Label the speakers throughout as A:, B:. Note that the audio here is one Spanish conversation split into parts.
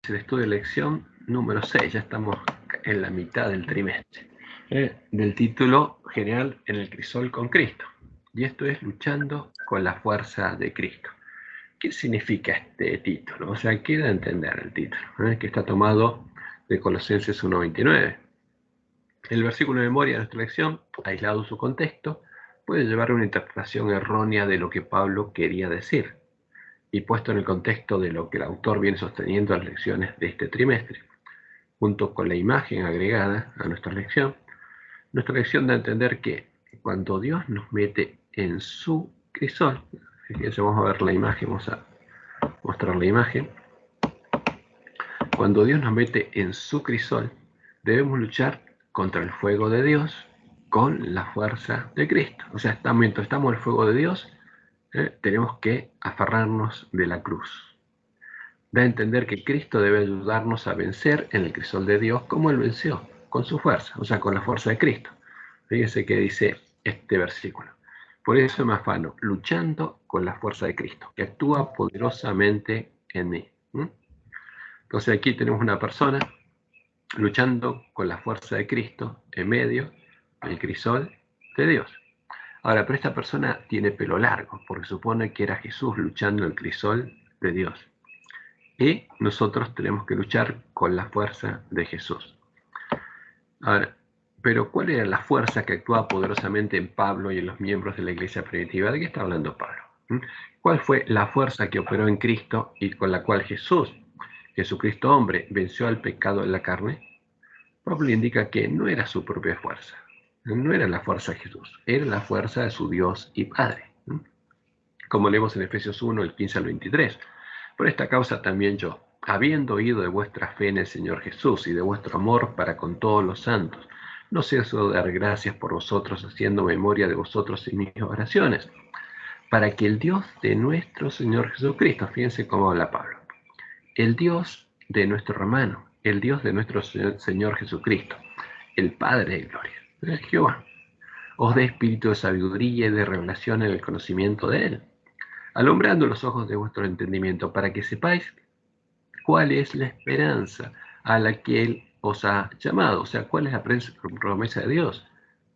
A: el estudio de lección número 6, ya estamos en la mitad del trimestre, del título general En el crisol con Cristo. Y esto es luchando con la fuerza de Cristo. ¿Qué significa este título? O sea, ¿qué da a entender el título? Que está tomado de Colosenses 1:29. El versículo de memoria de nuestra lección, aislado de su contexto, puede llevar a una interpretación errónea de lo que Pablo quería decir. Y puesto en el contexto de lo que el autor viene sosteniendo en las lecciones de este trimestre, junto con la imagen agregada a nuestra lección da a entender que cuando Dios nos mete en su crisol, fíjense, vamos a ver la imagen, vamos a mostrar la imagen. Cuando Dios nos mete en su crisol, debemos luchar contra el fuego de Dios con la fuerza de Cristo. O sea, mientras estamos en el fuego de Dios, tenemos que aferrarnos de la cruz. Da a entender que Cristo debe ayudarnos a vencer en el crisol de Dios como Él venció, con su fuerza, o sea, con la fuerza de Cristo. Fíjense que dice este versículo. Por eso me afano, luchando con la fuerza de Cristo, que actúa poderosamente en mí. Entonces aquí tenemos una persona luchando con la fuerza de Cristo en medio del crisol de Dios. Ahora, pero esta persona tiene pelo largo, porque supone que era Jesús luchando en el crisol de Dios. Y nosotros tenemos que luchar con la fuerza de Jesús. Ahora, pero ¿cuál era la fuerza que actuaba poderosamente en Pablo y en los miembros de la iglesia primitiva? ¿De qué está hablando Pablo? ¿Cuál fue la fuerza que operó en Cristo y con la cual Jesucristo hombre, venció al pecado en la carne? Pablo indica que no era su propia fuerza, no era la fuerza de Jesús, era la fuerza de su Dios y Padre. Como leemos en Efesios 1, el 15 al 23. Por esta causa también yo, habiendo oído de vuestra fe en el Señor Jesús y de vuestro amor para con todos los santos, no ceso de dar gracias por vosotros, haciendo memoria de vosotros en mis oraciones, para que el Dios de nuestro Señor Jesucristo, fíjense cómo habla Pablo, el Dios de nuestro hermano, el Dios de nuestro Señor Jesucristo, el Padre de gloria, es Jehová, os dé espíritu de sabiduría y de revelación en el conocimiento de Él, alumbrando los ojos de vuestro entendimiento, para que sepáis cuál es la esperanza a la que Él os ha llamado. O sea, cuál es la promesa de Dios,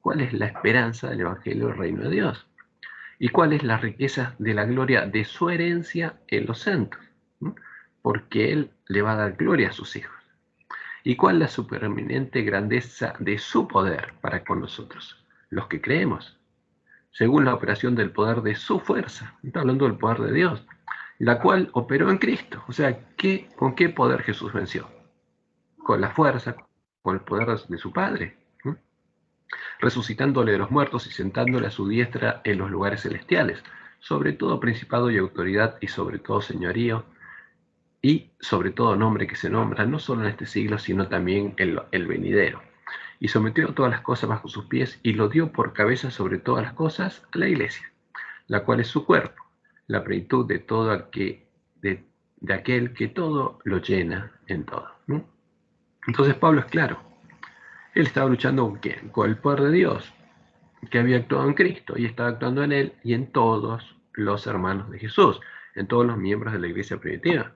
A: cuál es la esperanza del Evangelio del Reino de Dios, y cuál es la riqueza de la gloria de su herencia en los santos, porque Él le va a dar gloria a sus hijos. Y cuál la supereminente grandeza de su poder para con nosotros, los que creemos, según la operación del poder de su fuerza. Está hablando del poder de Dios, la cual operó en Cristo. O sea, ¿con qué poder Jesús venció? Con la fuerza, con el poder de su Padre, resucitándole de los muertos y sentándole a su diestra en los lugares celestiales, sobre todo principado y autoridad y sobre todo señorío y sobre todo nombre que se nombra, no solo en este siglo, sino también en el venidero. Y sometió todas las cosas bajo sus pies y lo dio por cabeza sobre todas las cosas a la iglesia, la cual es su cuerpo, la plenitud de todo de aquel que todo lo llena en todo. Entonces Pablo es claro, él estaba luchando con ¿quién? Con el poder de Dios, que había actuado en Cristo y estaba actuando en él y en todos los hermanos de Jesús, en todos los miembros de la iglesia primitiva.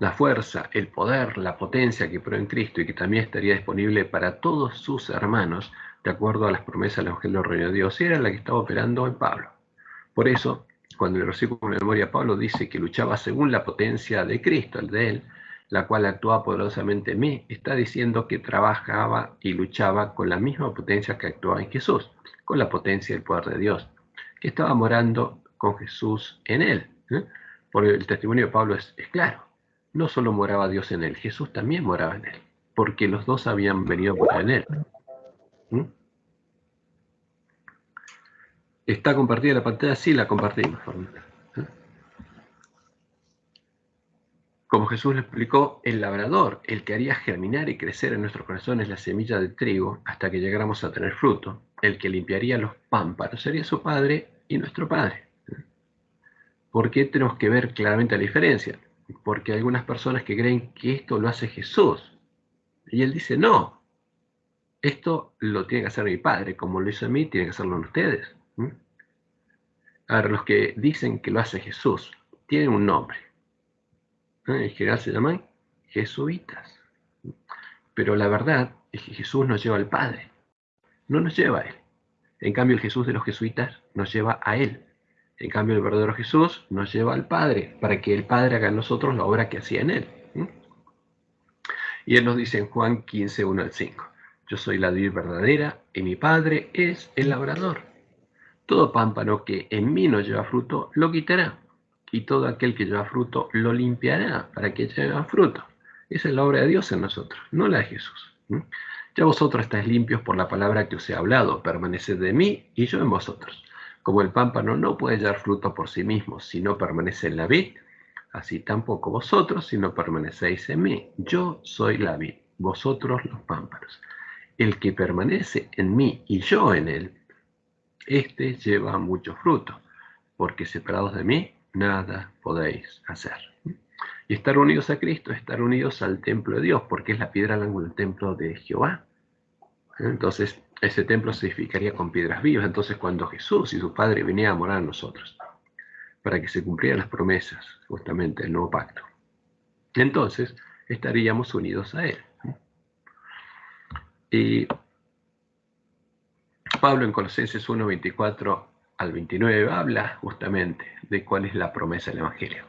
A: La fuerza, el poder, la potencia que operó en Cristo y que también estaría disponible para todos sus hermanos, de acuerdo a las promesas del Evangelio del Reino de Dios, era la que estaba operando en Pablo. Por eso, cuando el versículo de memoria Pablo dice que luchaba según la potencia de Cristo, el de él, la cual actuaba poderosamente en mí, está diciendo que trabajaba y luchaba con la misma potencia que actuaba en Jesús, con la potencia y el poder de Dios, que estaba morando con Jesús en él. Por el testimonio de Pablo es claro, no solo moraba Dios en él, Jesús también moraba en él, porque los dos habían venido por en él. ¿Está compartida la pantalla? Sí, la compartimos. Como Jesús le explicó, el labrador, el que haría germinar y crecer en nuestros corazones la semilla del trigo hasta que llegáramos a tener fruto, el que limpiaría los pámpanos, sería su Padre y nuestro Padre. ¿Por qué tenemos que ver claramente la diferencia? Porque hay algunas personas que creen que esto lo hace Jesús. Y él dice, no, esto lo tiene que hacer mi Padre, como lo hizo a mí, tiene que hacerlo en ustedes. Ahora, los que dicen que lo hace Jesús, tienen un nombre. En general se llaman jesuitas. Pero la verdad es que Jesús nos lleva al Padre, no nos lleva a Él. En cambio, el Jesús de los jesuitas nos lleva a Él. En cambio, el verdadero Jesús nos lleva al Padre, para que el Padre haga en nosotros la obra que hacía en Él. Y Él nos dice en Juan 15, 1 al 5, yo soy la vid verdadera y mi Padre es el labrador. Todo pámpano que en mí no lleva fruto, lo quitará. Y todo aquel que lleva fruto, lo limpiará para que lleve fruto. Esa es la obra de Dios en nosotros, no la de Jesús. Ya vosotros estáis limpios por la palabra que os he hablado. Permaneced de mí y yo en vosotros. Como el pámpano no puede llevar fruto por sí mismo si no permanece en la vid, así tampoco vosotros si no permanecéis en mí. Yo soy la vid, vosotros los pámpanos. El que permanece en mí y yo en él, este lleva mucho fruto, porque separados de mí, nada podéis hacer. Y estar unidos a Cristo es estar unidos al templo de Dios, porque es la piedra al ángulo del templo de Jehová. Entonces, ese templo se edificaría con piedras vivas. Entonces, cuando Jesús y su Padre venían a morar en nosotros, para que se cumplieran las promesas, justamente, del nuevo pacto, entonces estaríamos unidos a Él. Y Pablo en Colosenses 1, 24 al 29 habla justamente de cuál es la promesa del Evangelio.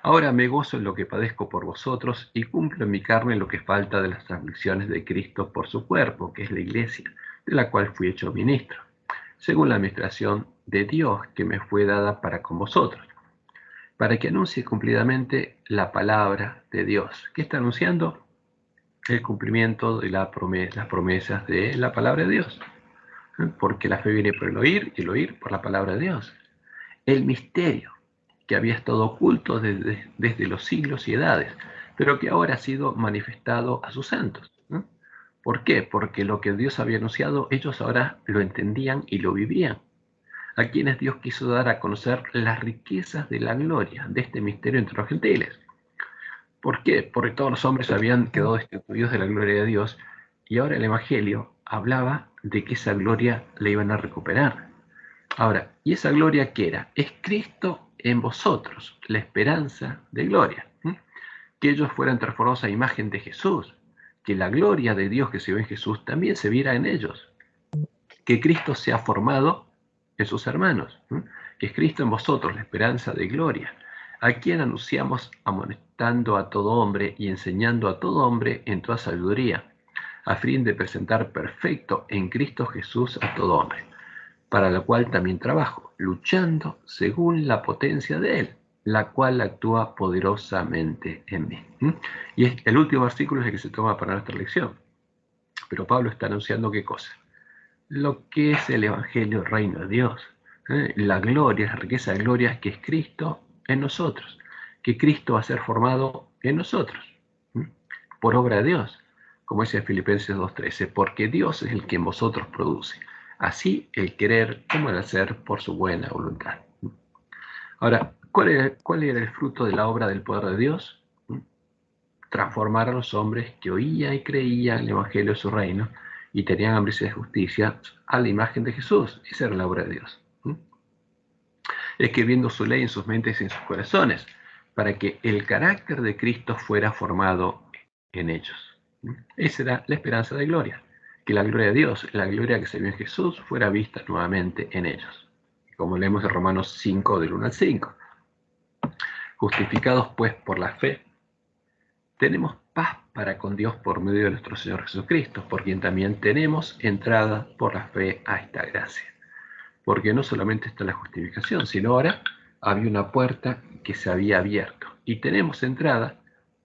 A: Ahora me gozo en lo que padezco por vosotros y cumplo en mi carne lo que falta de las aflicciones de Cristo por su cuerpo, que es la iglesia, de la cual fui hecho ministro, según la administración de Dios que me fue dada para con vosotros, para que anuncie cumplidamente la palabra de Dios. ¿Qué está anunciando? El cumplimiento de las promesas de la palabra de Dios. Porque la fe viene por el oír y el oír por la palabra de Dios. El misterio que había estado oculto desde los siglos y edades, pero que ahora ha sido manifestado a sus santos. ¿Por qué? Porque lo que Dios había anunciado, ellos ahora lo entendían y lo vivían. A quienes Dios quiso dar a conocer las riquezas de la gloria de este misterio entre los gentiles. ¿Por qué? Porque todos los hombres habían quedado destituidos de la gloria de Dios y ahora el Evangelio hablaba de que esa gloria la iban a recuperar. Ahora, ¿y esa gloria qué era? Es Cristo en vosotros, la esperanza de gloria. Que ellos fueran transformados a imagen de Jesús, que la gloria de Dios que se ve en Jesús también se viera en ellos, que Cristo sea formado en sus hermanos, que es Cristo en vosotros, la esperanza de gloria, a quien anunciamos amonestando a todo hombre y enseñando a todo hombre en toda sabiduría, a fin de presentar perfecto en Cristo Jesús a todo hombre, para lo cual también trabajo, luchando según la potencia de Él, la cual actúa poderosamente en mí. Y el último versículo es el que se toma para nuestra lección. Pero Pablo está anunciando qué cosa. Lo que es el Evangelio, el reino de Dios. La gloria, la riqueza de gloria que es Cristo en nosotros. Que Cristo va a ser formado en nosotros. Por obra de Dios. Como dice Filipenses 2:13. Porque Dios es el que en vosotros produce. Así el querer como el hacer por su buena voluntad. Ahora, ¿cuál era el fruto de la obra del poder de Dios? Transformar a los hombres que oían y creían el Evangelio de su reino y tenían hambre de justicia a la imagen de Jesús. Esa era la obra de Dios. Escribiendo su ley en sus mentes y en sus corazones, para que el carácter de Cristo fuera formado en ellos. Esa era la esperanza de gloria, que la gloria de Dios, la gloria que se vio en Jesús, fuera vista nuevamente en ellos. Como leemos en Romanos 5, del 1 al 5. Justificados pues por la fe, tenemos paz para con Dios por medio de nuestro Señor Jesucristo, por quien también tenemos entrada por la fe a esta gracia. Porque no solamente está la justificación, sino ahora había una puerta que se había abierto. Y tenemos entrada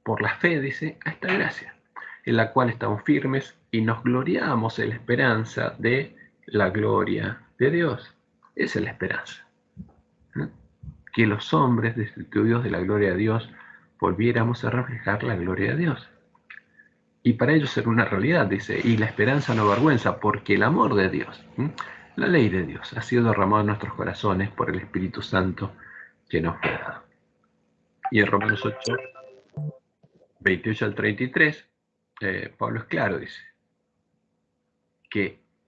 A: por la fe, dice, a esta gracia, en la cual estamos firmes y nos gloriamos en la esperanza de la gloria de Dios. Esa es la esperanza. Que los hombres destituidos de la gloria de Dios volviéramos a reflejar la gloria de Dios. Y para ellos era una realidad, dice, y la esperanza no avergüenza, porque el amor de Dios, la ley de Dios, ha sido derramado en nuestros corazones por el Espíritu Santo que nos fue dado. Y en Romanos 8, 28 al 33, Pablo es claro, dice,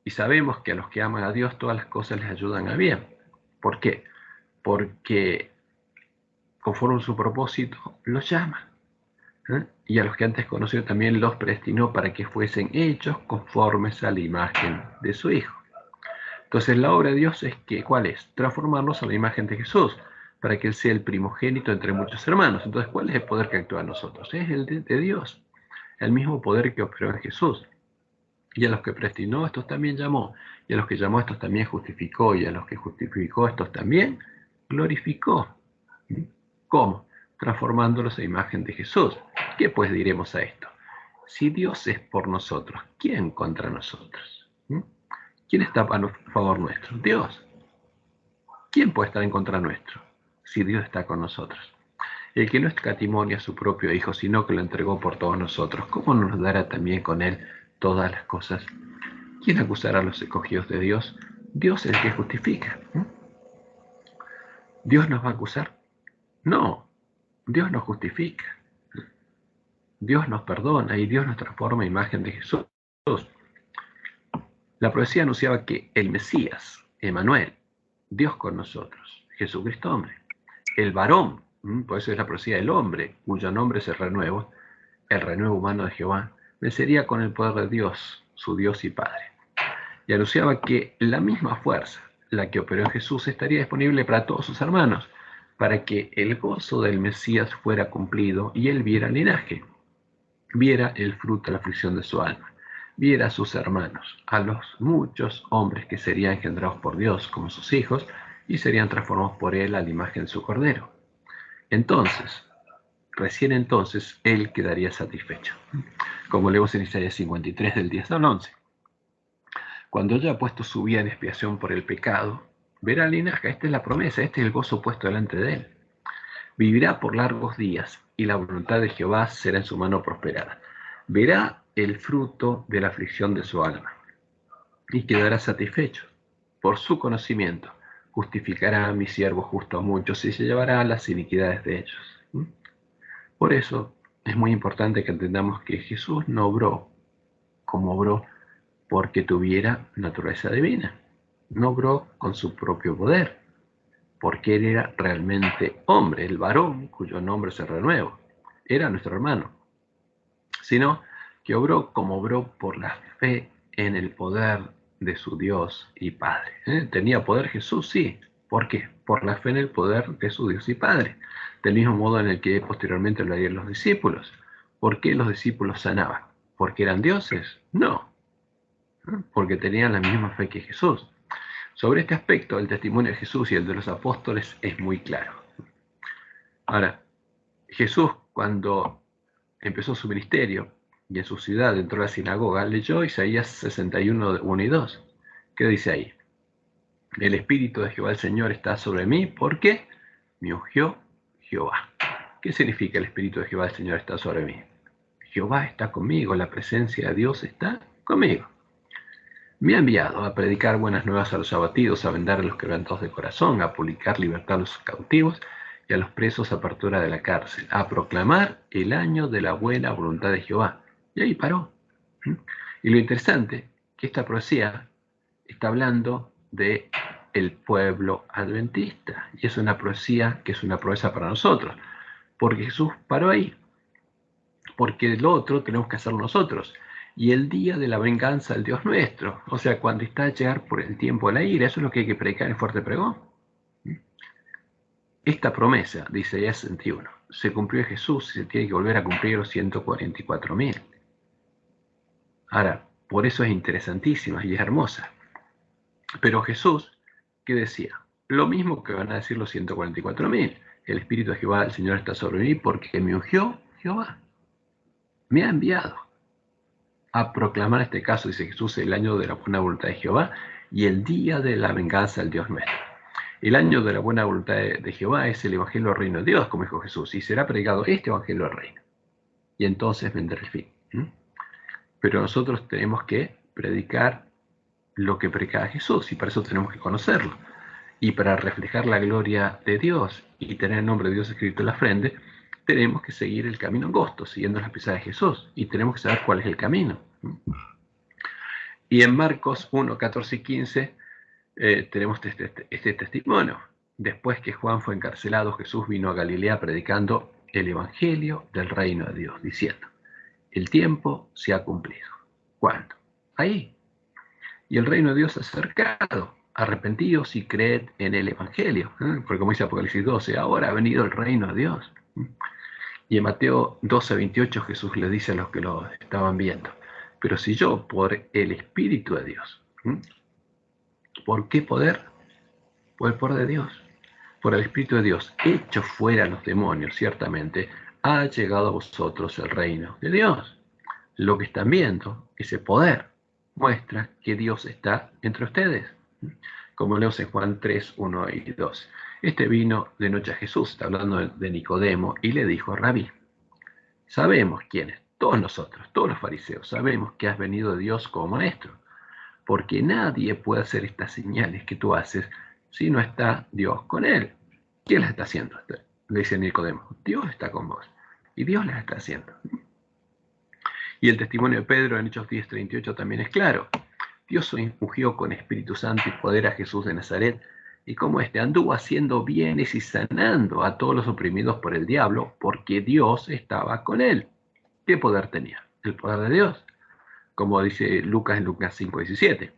A: y sabemos que a los que aman a Dios todas las cosas les ayudan a bien. ¿Por qué? Porque conforme a su propósito los llama. Y a los que antes conoció también los predestinó para que fuesen hechos conformes a la imagen de su Hijo. Entonces la obra de Dios es que, ¿cuál es? Transformarnos a la imagen de Jesús, para que Él sea el primogénito entre muchos hermanos. Entonces, ¿cuál es el poder que actúa en nosotros? Es el de Dios, el mismo poder que operó en Jesús. Y a los que predestinó, estos también llamó. Y a los que llamó, estos también justificó. Y a los que justificó, estos también glorificó. ¿Cómo? Transformándolos a imagen de Jesús. ¿Qué pues diremos a esto? Si Dios es por nosotros, ¿quién contra nosotros? ¿Quién está a favor nuestro? Dios. ¿Quién puede estar en contra nuestro? Si Dios está con nosotros. El que no escatimonia a su propio Hijo, sino que lo entregó por todos nosotros, ¿cómo no nos dará también con Él todas las cosas? ¿Quién acusará a los escogidos de Dios? Dios es el que justifica. ¿Dios nos va a acusar? No, Dios nos justifica. Dios nos perdona y Dios nos transforma a imagen de Jesús. La profecía anunciaba que el Mesías, Emmanuel, Dios con nosotros, Jesucristo hombre, el varón, por eso es la profecía del hombre, cuyo nombre es el renuevo humano de Jehová, vencería con el poder de Dios, su Dios y Padre. Y anunciaba que la misma fuerza, la que operó en Jesús, estaría disponible para todos sus hermanos, para que el gozo del Mesías fuera cumplido y él viera el linaje, viera el fruto de la aflicción de su alma, viera a sus hermanos, a los muchos hombres que serían engendrados por Dios como sus hijos y serían transformados por él a la imagen de su Cordero. Entonces, recién entonces, él quedaría satisfecho. Como leemos en Isaías 53, del 10 al 11. Cuando haya puesto su vida en expiación por el pecado, verá el linaje. Esta es la promesa, este es el gozo puesto delante de él. Vivirá por largos días y la voluntad de Jehová será en su mano prosperada. Verá el fruto de la aflicción de su alma y quedará satisfecho. Por su conocimiento justificará a mi siervo justo a muchos y se llevará las iniquidades de ellos. Por eso es muy importante que entendamos que Jesús no obró como obró porque tuviera naturaleza divina. No obró con su propio poder, porque él era realmente hombre, el varón cuyo nombre se renueva. Era nuestro hermano. Sino que obró como obró por la fe en el poder de su Dios y Padre. ¿Tenía poder Jesús? Sí. ¿Por qué? Por la fe en el poder de su Dios y Padre. Del mismo modo en el que posteriormente lo harían los discípulos. ¿Por qué los discípulos sanaban? ¿Porque eran dioses? No. Porque tenían la misma fe que Jesús. Sobre este aspecto, el testimonio de Jesús y el de los apóstoles es muy claro. Ahora, Jesús, cuando empezó su ministerio y en su ciudad entró a la sinagoga, leyó Isaías 61, 1 y 2. ¿Qué dice ahí? El Espíritu de Jehová el Señor está sobre mí porque me ungió Jehová. ¿Qué significa el Espíritu de Jehová el Señor está sobre mí? Jehová está conmigo, la presencia de Dios está conmigo. Me ha enviado a predicar buenas nuevas a los abatidos, a vendar a los quebrantados de corazón, a publicar libertad a los cautivos y a los presos apertura de la cárcel, a proclamar el año de la buena voluntad de Jehová. Y ahí paró. Y lo interesante, que esta profecía está hablando de el pueblo adventista. Y es una profecía que es una promesa para nosotros. Porque Jesús paró ahí. Porque lo otro tenemos que hacerlo nosotros. Y el día de la venganza del Dios nuestro. O sea, cuando está a llegar por el tiempo de la ira. Eso es lo que hay que predicar en fuerte pregón. Esta promesa, dice Isaías 61, se cumplió en Jesús y se tiene que volver a cumplir los 144.000. Ahora, por eso es interesantísima y es hermosa. Pero Jesús, ¿qué decía? Lo mismo que van a decir los 144.000. El Espíritu de Jehová, el Señor, está sobre mí porque me ungió Jehová. Me ha enviado a proclamar este caso, dice Jesús, el año de la buena voluntad de Jehová y el día de la venganza del Dios nuestro. El año de la buena voluntad de Jehová es el Evangelio del Reino de Dios, como dijo Jesús, y será predicado este Evangelio del Reino. Y entonces vendrá el fin. Pero nosotros tenemos que predicar lo que predicaba Jesús, y para eso tenemos que conocerlo. Y para reflejar la gloria de Dios y tener el nombre de Dios escrito en la frente, tenemos que seguir el camino angosto, siguiendo las pisadas de Jesús, y tenemos que saber cuál es el camino. Y en Marcos 1, 14 y 15 tenemos este testimonio. Después que Juan fue encarcelado, Jesús vino a Galilea predicando el evangelio del reino de Dios, diciendo, el tiempo se ha cumplido. ¿Cuándo? Ahí. Y el reino de Dios se ha acercado. Arrepentíos y creed en el evangelio. Porque como dice Apocalipsis 12, ahora ha venido el reino de Dios. Y en Mateo 12:28 Jesús le dice a los que lo estaban viendo, pero si yo por el Espíritu de Dios, ¿por qué poder? Por el poder de Dios, por el Espíritu de Dios, echo fuera a los demonios, ciertamente ha llegado a vosotros el reino de Dios. Lo que están viendo, ese poder, muestra que Dios está entre ustedes. Como leemos en Juan 3, 1 y 2. Este vino de noche a Jesús, está hablando de Nicodemo, y le dijo, Rabí, sabemos quién es, todos nosotros, todos los fariseos, sabemos que has venido de Dios como maestro, porque nadie puede hacer estas señales que tú haces si no está Dios con él. ¿Quién las está haciendo? Le dice Nicodemo, Dios está con vos, y Dios las está haciendo. Y el testimonio de Pedro en Hechos 10:38 también es claro. Dios ungió con Espíritu Santo y poder a Jesús de Nazaret, y como éste anduvo haciendo bienes y sanando a todos los oprimidos por el diablo, porque Dios estaba con él. ¿Qué poder tenía? El poder de Dios, como dice Lucas en Lucas 5:17.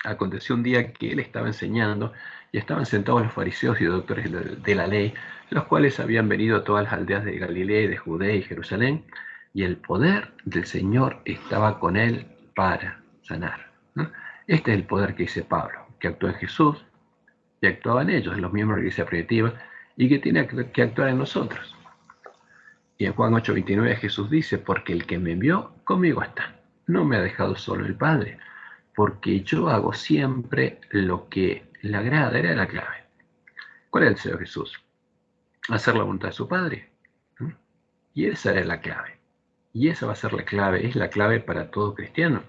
A: Aconteció un día que él estaba enseñando y estaban sentados los fariseos y doctores de la ley, los cuales habían venido a todas las aldeas de Galilea, de Judea y Jerusalén, y el poder del Señor estaba con él para sanar. Este es el poder que dice Pablo, que actuó en Jesús y actuaba en ellos, en los miembros de la iglesia primitiva, y que tiene que actuar en nosotros. Y en Juan 8:29 Jesús dice, porque el que me envió conmigo está, no me ha dejado solo el Padre, porque yo hago siempre lo que le agrada. Era la clave. ¿Cuál es el deseo de Jesús? Hacer la voluntad de su Padre. Y esa era la clave. Y esa va a ser la clave, es la clave para todo cristiano.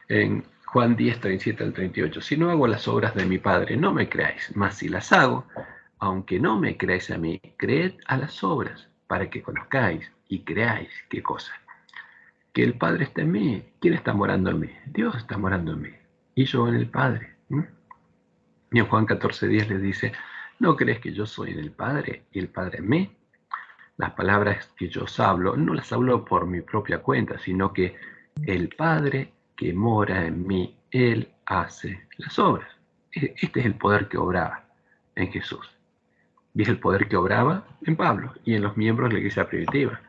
A: En Juan 10:37 al 38, si no hago las obras de mi Padre, no me creáis, mas si las hago, aunque no me creáis a mí, creed a las obras, para que conozcáis y creáis. ¿Qué cosa? Que el Padre está en mí. ¿Quién está morando en mí? Dios está morando en mí. Y yo en el Padre. Y en Juan 14:10 les dice, ¿no crees que yo soy en el Padre y el Padre en mí? Las palabras que yo os hablo, no las hablo por mi propia cuenta, sino que el Padre que mora en mí, Él hace las obras. Este es el poder que obraba en Jesús. Y es el poder que obraba en Pablo y en los miembros de la iglesia primitiva.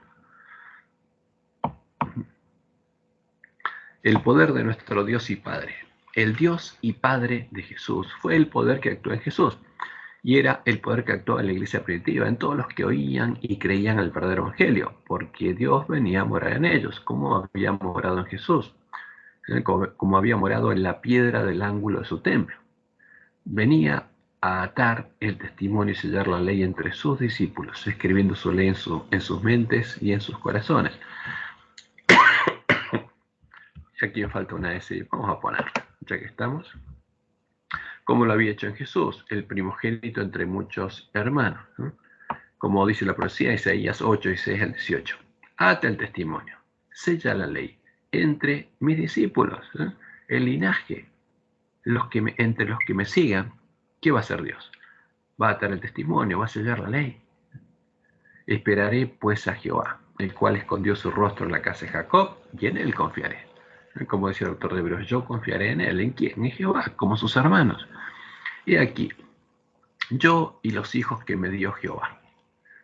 A: El poder de nuestro Dios y Padre. El Dios y Padre de Jesús fue el poder que actuó en Jesús. Y era el poder que actuaba en la iglesia primitiva, en todos los que oían y creían el verdadero evangelio, porque Dios venía a morar en ellos, como había morado en Jesús, como había morado en la piedra del ángulo de su templo. Venía a atar el testimonio y sellar la ley entre sus discípulos, escribiendo su ley en sus mentes y en sus corazones. Y aquí me falta una S, vamos a ponerla, ya que estamos. Como lo había hecho en Jesús, el primogénito entre muchos hermanos, ¿no? Como dice la profecía, Isaías 8:6 al 18. Ata el testimonio, sella la ley entre mis discípulos, el linaje, entre los que me sigan. ¿Qué va a hacer Dios? Va a atar el testimonio, va a sellar la ley. Esperaré pues a Jehová, el cual escondió su rostro en la casa de Jacob, y en él confiaré. Como dice el autor de Hebreos, yo confiaré en él. ¿En quién? En Jehová, como sus hermanos. He aquí, yo y los hijos que me dio Jehová.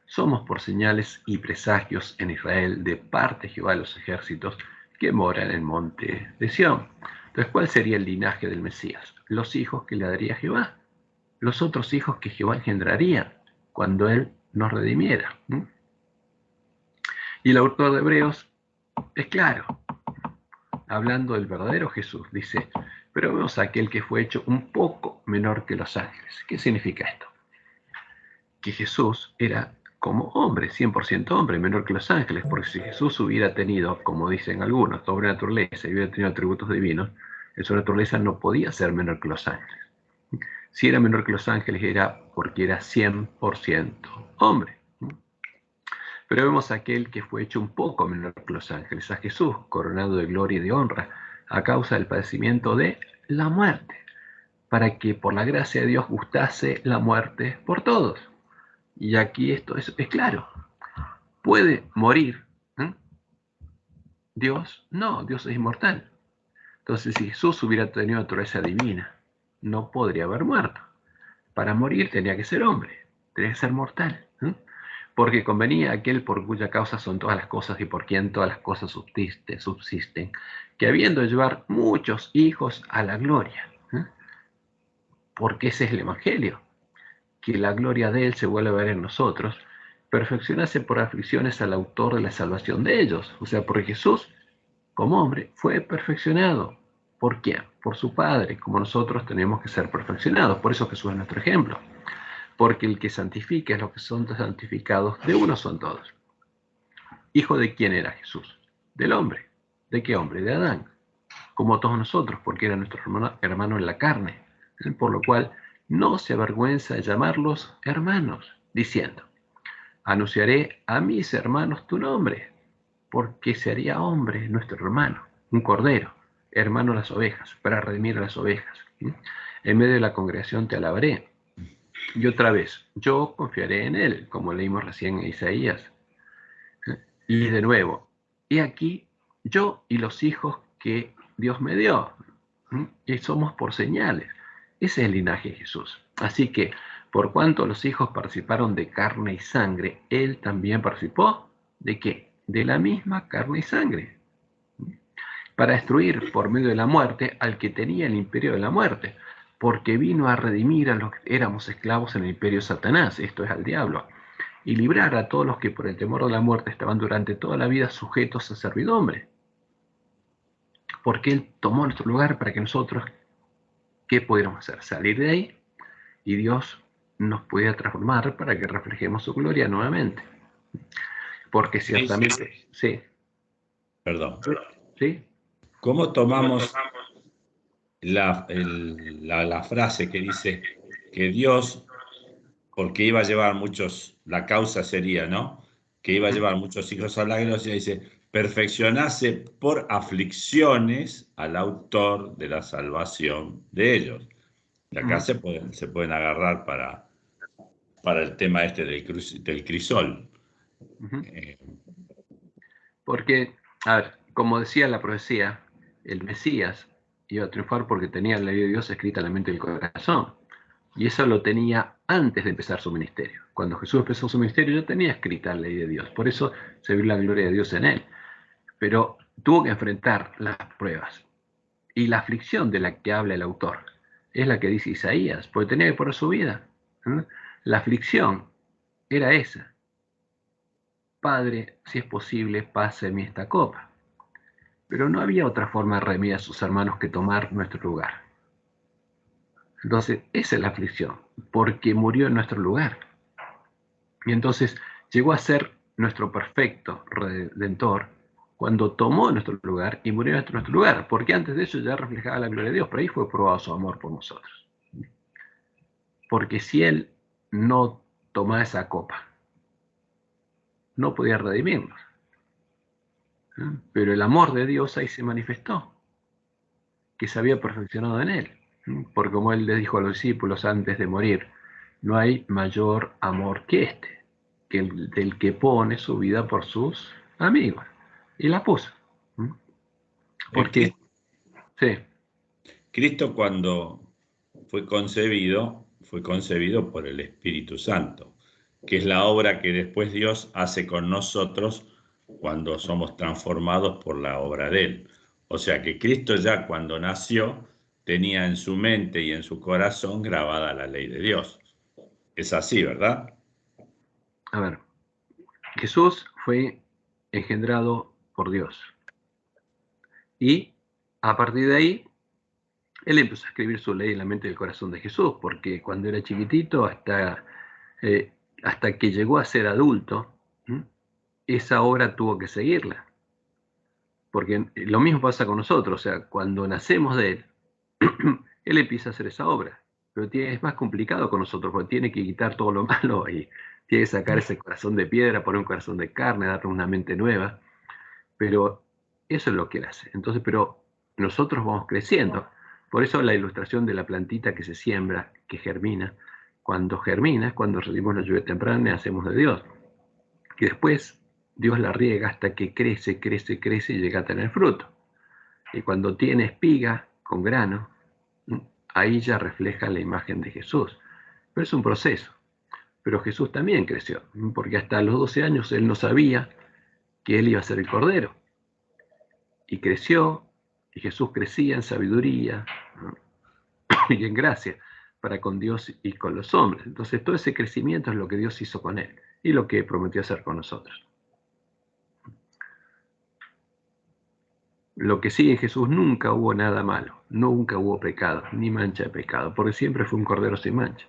A: Somos por señales y presagios en Israel de parte de Jehová de los ejércitos que mora en el monte de Sión. Entonces, ¿cuál sería el linaje del Mesías? Los hijos que le daría Jehová, los otros hijos que Jehová engendraría cuando Él nos redimiera. Y el autor de Hebreos es claro, hablando del verdadero Jesús, dice, pero vemos a aquel que fue hecho un poco menor que los ángeles. ¿Qué significa esto? Que Jesús era como hombre, 100% hombre, menor que los ángeles, porque si Jesús hubiera tenido, como dicen algunos, doble naturaleza y hubiera tenido atributos divinos, en su naturaleza no podía ser menor que los ángeles. Si era menor que los ángeles era porque era 100% hombre. Pero vemos a aquel que fue hecho un poco menor que los ángeles, a Jesús, coronado de gloria y de honra, a causa del padecimiento de la muerte, para que por la gracia de Dios gustase la muerte por todos. Y aquí esto es claro. puede morir. Dios no, Dios es inmortal. Entonces, si Jesús hubiera tenido naturaleza divina, no podría haber muerto. Para morir tenía que ser hombre, tenía que ser mortal. Porque convenía aquel por cuya causa son todas las cosas y por quien todas las cosas subsisten, que habiendo de llevar muchos hijos a la gloria, porque ese es el Evangelio, que la gloria de Él se vuelve a ver en nosotros, perfeccionase por aflicciones al autor de la salvación de ellos. O sea, porque Jesús, como hombre, fue perfeccionado. ¿Por quién? Por su Padre, como nosotros tenemos que ser perfeccionados. Por eso Jesús es nuestro ejemplo. Porque el que santifica es lo que son santificados, de uno son todos. ¿Hijo de quién era Jesús? Del hombre. ¿De qué hombre? De Adán. Como todos nosotros, porque era nuestro hermano en la carne. Por lo cual no se avergüenza de llamarlos hermanos, diciendo: anunciaré a mis hermanos tu nombre, porque se haría hombre nuestro hermano, un cordero, hermano de las ovejas, para redimir a las ovejas. En medio de la congregación te alabaré. Y otra vez, yo confiaré en él, como leímos recién en Isaías. Y de nuevo, he aquí yo y los hijos que Dios me dio, y somos por señales. Ese es el linaje de Jesús. Así que, por cuanto los hijos participaron de carne y sangre, él también participó ¿de qué? De la misma carne y sangre, para destruir por medio de la muerte al que tenía el imperio de la muerte, porque vino a redimir a los que éramos esclavos en el imperio de Satanás, esto es al diablo, y librar a todos los que por el temor de la muerte estaban durante toda la vida sujetos a servidumbre. Porque Él tomó nuestro lugar para que nosotros, ¿qué pudiéramos hacer? Salir de ahí y Dios nos pudiera transformar para que reflejemos su gloria nuevamente. Porque ciertamente, sí.
B: Perdón.
A: ¿Sí?
B: ¿Cómo tomamos la frase que dice que Dios, porque iba a llevar muchos, la causa sería, ¿no? Que iba a llevar muchos hijos a la gloria, dice, perfeccionase por aflicciones al autor de la salvación de ellos. Y acá se pueden agarrar para el tema este del crisol.
A: Porque, a ver, como decía la profecía, el Mesías iba a triunfar porque tenía la ley de Dios escrita en la mente y el corazón. Y eso lo tenía antes de empezar su ministerio. Cuando Jesús empezó su ministerio, ya tenía escrita la ley de Dios. Por eso se vio la gloria de Dios en él. Pero tuvo que enfrentar las pruebas. Y la aflicción de la que habla el autor es la que dice Isaías, porque tenía que poner su vida. La aflicción era esa. Padre, si es posible, páseme esta copa. Pero no había otra forma de redimir a sus hermanos que tomar nuestro lugar. Entonces, esa es la aflicción, porque murió en nuestro lugar. Y entonces llegó a ser nuestro perfecto redentor cuando tomó nuestro lugar y murió en nuestro lugar, porque antes de eso ya reflejaba la gloria de Dios, pero ahí fue probado su amor por nosotros. Porque si Él no tomaba esa copa, no podía redimirnos. Pero el amor de Dios ahí se manifestó, que se había perfeccionado en Él. Porque como Él le dijo a los discípulos antes de morir, no hay mayor amor que este, que el del que pone su vida por sus amigos. Y la puso. Porque, sí.
B: Cristo cuando fue concebido por el Espíritu Santo, que es la obra que después Dios hace con nosotros cuando somos transformados por la obra de Él. O sea que Cristo ya cuando nació tenía en su mente y en su corazón grabada la ley de Dios. Es así, ¿verdad?
A: A ver, Jesús fue engendrado por Dios. Y a partir de ahí, Él empezó a escribir su ley en la mente y el corazón de Jesús, porque cuando era chiquitito, hasta que llegó a ser adulto, esa obra tuvo que seguirla. Porque lo mismo pasa con nosotros, o sea, cuando nacemos de Él, Él empieza a hacer esa obra. Pero es más complicado con nosotros, porque tiene que quitar todo lo malo y tiene que sacar ese corazón de piedra, poner un corazón de carne, darle una mente nueva. Pero eso es lo que Él hace. Entonces, pero nosotros vamos creciendo. Por eso la ilustración de la plantita que se siembra, que germina, cuando germina es cuando recibimos la lluvia temprana y hacemos de Dios. Y después Dios la riega hasta que crece, crece, crece y llega a tener fruto. Y cuando tiene espiga con grano, ahí ya refleja la imagen de Jesús. Pero es un proceso. Pero Jesús también creció, porque hasta los 12 años él no sabía que él iba a ser el Cordero. Y creció, y Jesús crecía en sabiduría, ¿no? y en gracia para con Dios y con los hombres. Entonces todo ese crecimiento es lo que Dios hizo con él y lo que prometió hacer con nosotros. Lo que sí en Jesús nunca hubo nada malo, nunca hubo pecado, ni mancha de pecado, porque siempre fue un cordero sin mancha.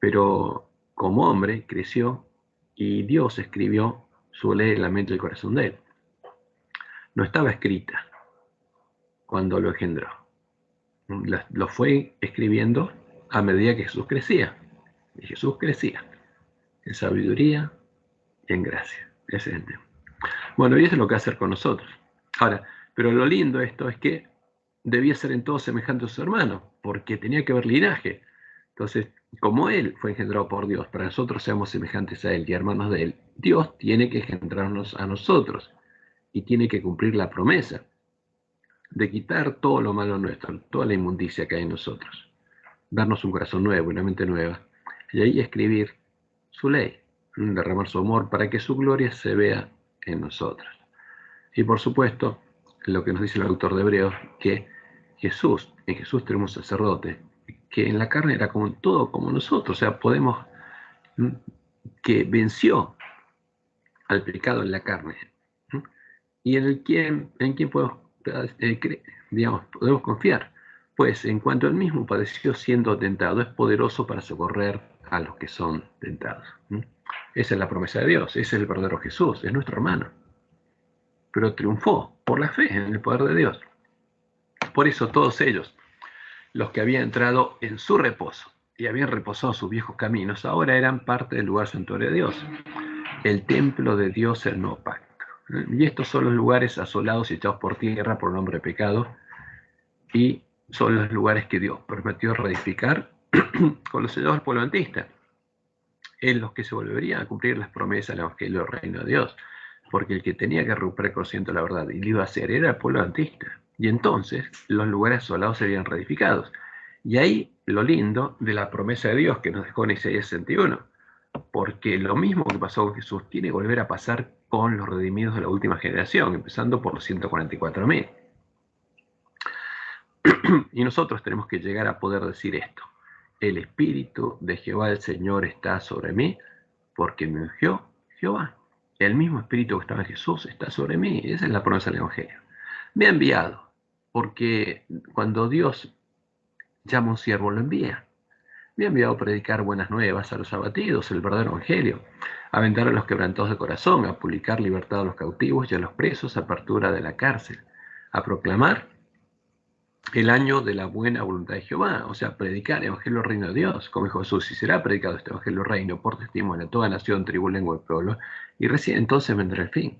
A: Pero como hombre creció y Dios escribió su ley en la mente del corazón de él. No estaba escrita cuando lo engendró. Lo fue escribiendo a medida que Jesús crecía. Y Jesús crecía en sabiduría y en gracia. Ese es el tema. Bueno, y eso es lo que va a hacer con nosotros. Ahora, pero lo lindo de esto es que debía ser en todo semejante a su hermano, porque tenía que haber linaje. Entonces, como él fue engendrado por Dios, para nosotros seamos semejantes a él y hermanos de él, Dios tiene que engendrarnos a nosotros y tiene que cumplir la promesa de quitar todo lo malo nuestro, toda la inmundicia que hay en nosotros, darnos un corazón nuevo, una mente nueva, y ahí escribir su ley, derramar su amor para que su gloria se vea en nosotros. Y por supuesto, lo que nos dice el autor de Hebreos, que en Jesús tenemos un sacerdote, que en la carne era como todo como nosotros, o sea, podemos, que venció al pecado en la carne, y en quien podemos, podemos confiar, pues en cuanto él mismo padeció siendo tentado, es poderoso para socorrer a los que son tentados. Esa es la promesa de Dios, ese es el verdadero Jesús, es nuestro hermano, pero triunfó por la fe en el poder de Dios. Por eso todos ellos, los que habían entrado en su reposo y habían reposado sus viejos caminos, ahora eran parte del lugar santuario de Dios, el templo de Dios, el nuevo pacto. Y estos son los lugares asolados y echados por tierra por el hombre de pecado, y son los lugares que Dios prometió reedificar con los sellados del pueblo adventista, en los que se volverían a cumplir las promesas del Evangelio del Reino de Dios, porque el que tenía que recuperar consciente la verdad y lo iba a hacer era el pueblo adventista. Y entonces los lugares asolados serían reedificados. Y ahí lo lindo de la promesa de Dios que nos dejó en Isaías 61, porque lo mismo que pasó con Jesús tiene que volver a pasar con los redimidos de la última generación, empezando por los 144.000. Y nosotros tenemos que llegar a poder decir esto: el Espíritu de Jehová el Señor está sobre mí, porque me ungió Jehová. El mismo Espíritu que estaba en Jesús está sobre mí. Esa es la promesa del Evangelio. Me ha enviado, porque cuando Dios llama a un siervo, lo envía. Me ha enviado a predicar buenas nuevas a los abatidos, el verdadero Evangelio, a vendar a los quebrantados de corazón, a publicar libertad a los cautivos y a los presos, apertura de la cárcel, a proclamar el año de la buena voluntad de Jehová, o sea, predicar el Evangelio del Reino de Dios, como dijo Jesús, y será predicado este Evangelio del Reino por testimonio a toda nación, tribu, lengua y pueblo, y recién entonces vendrá el fin.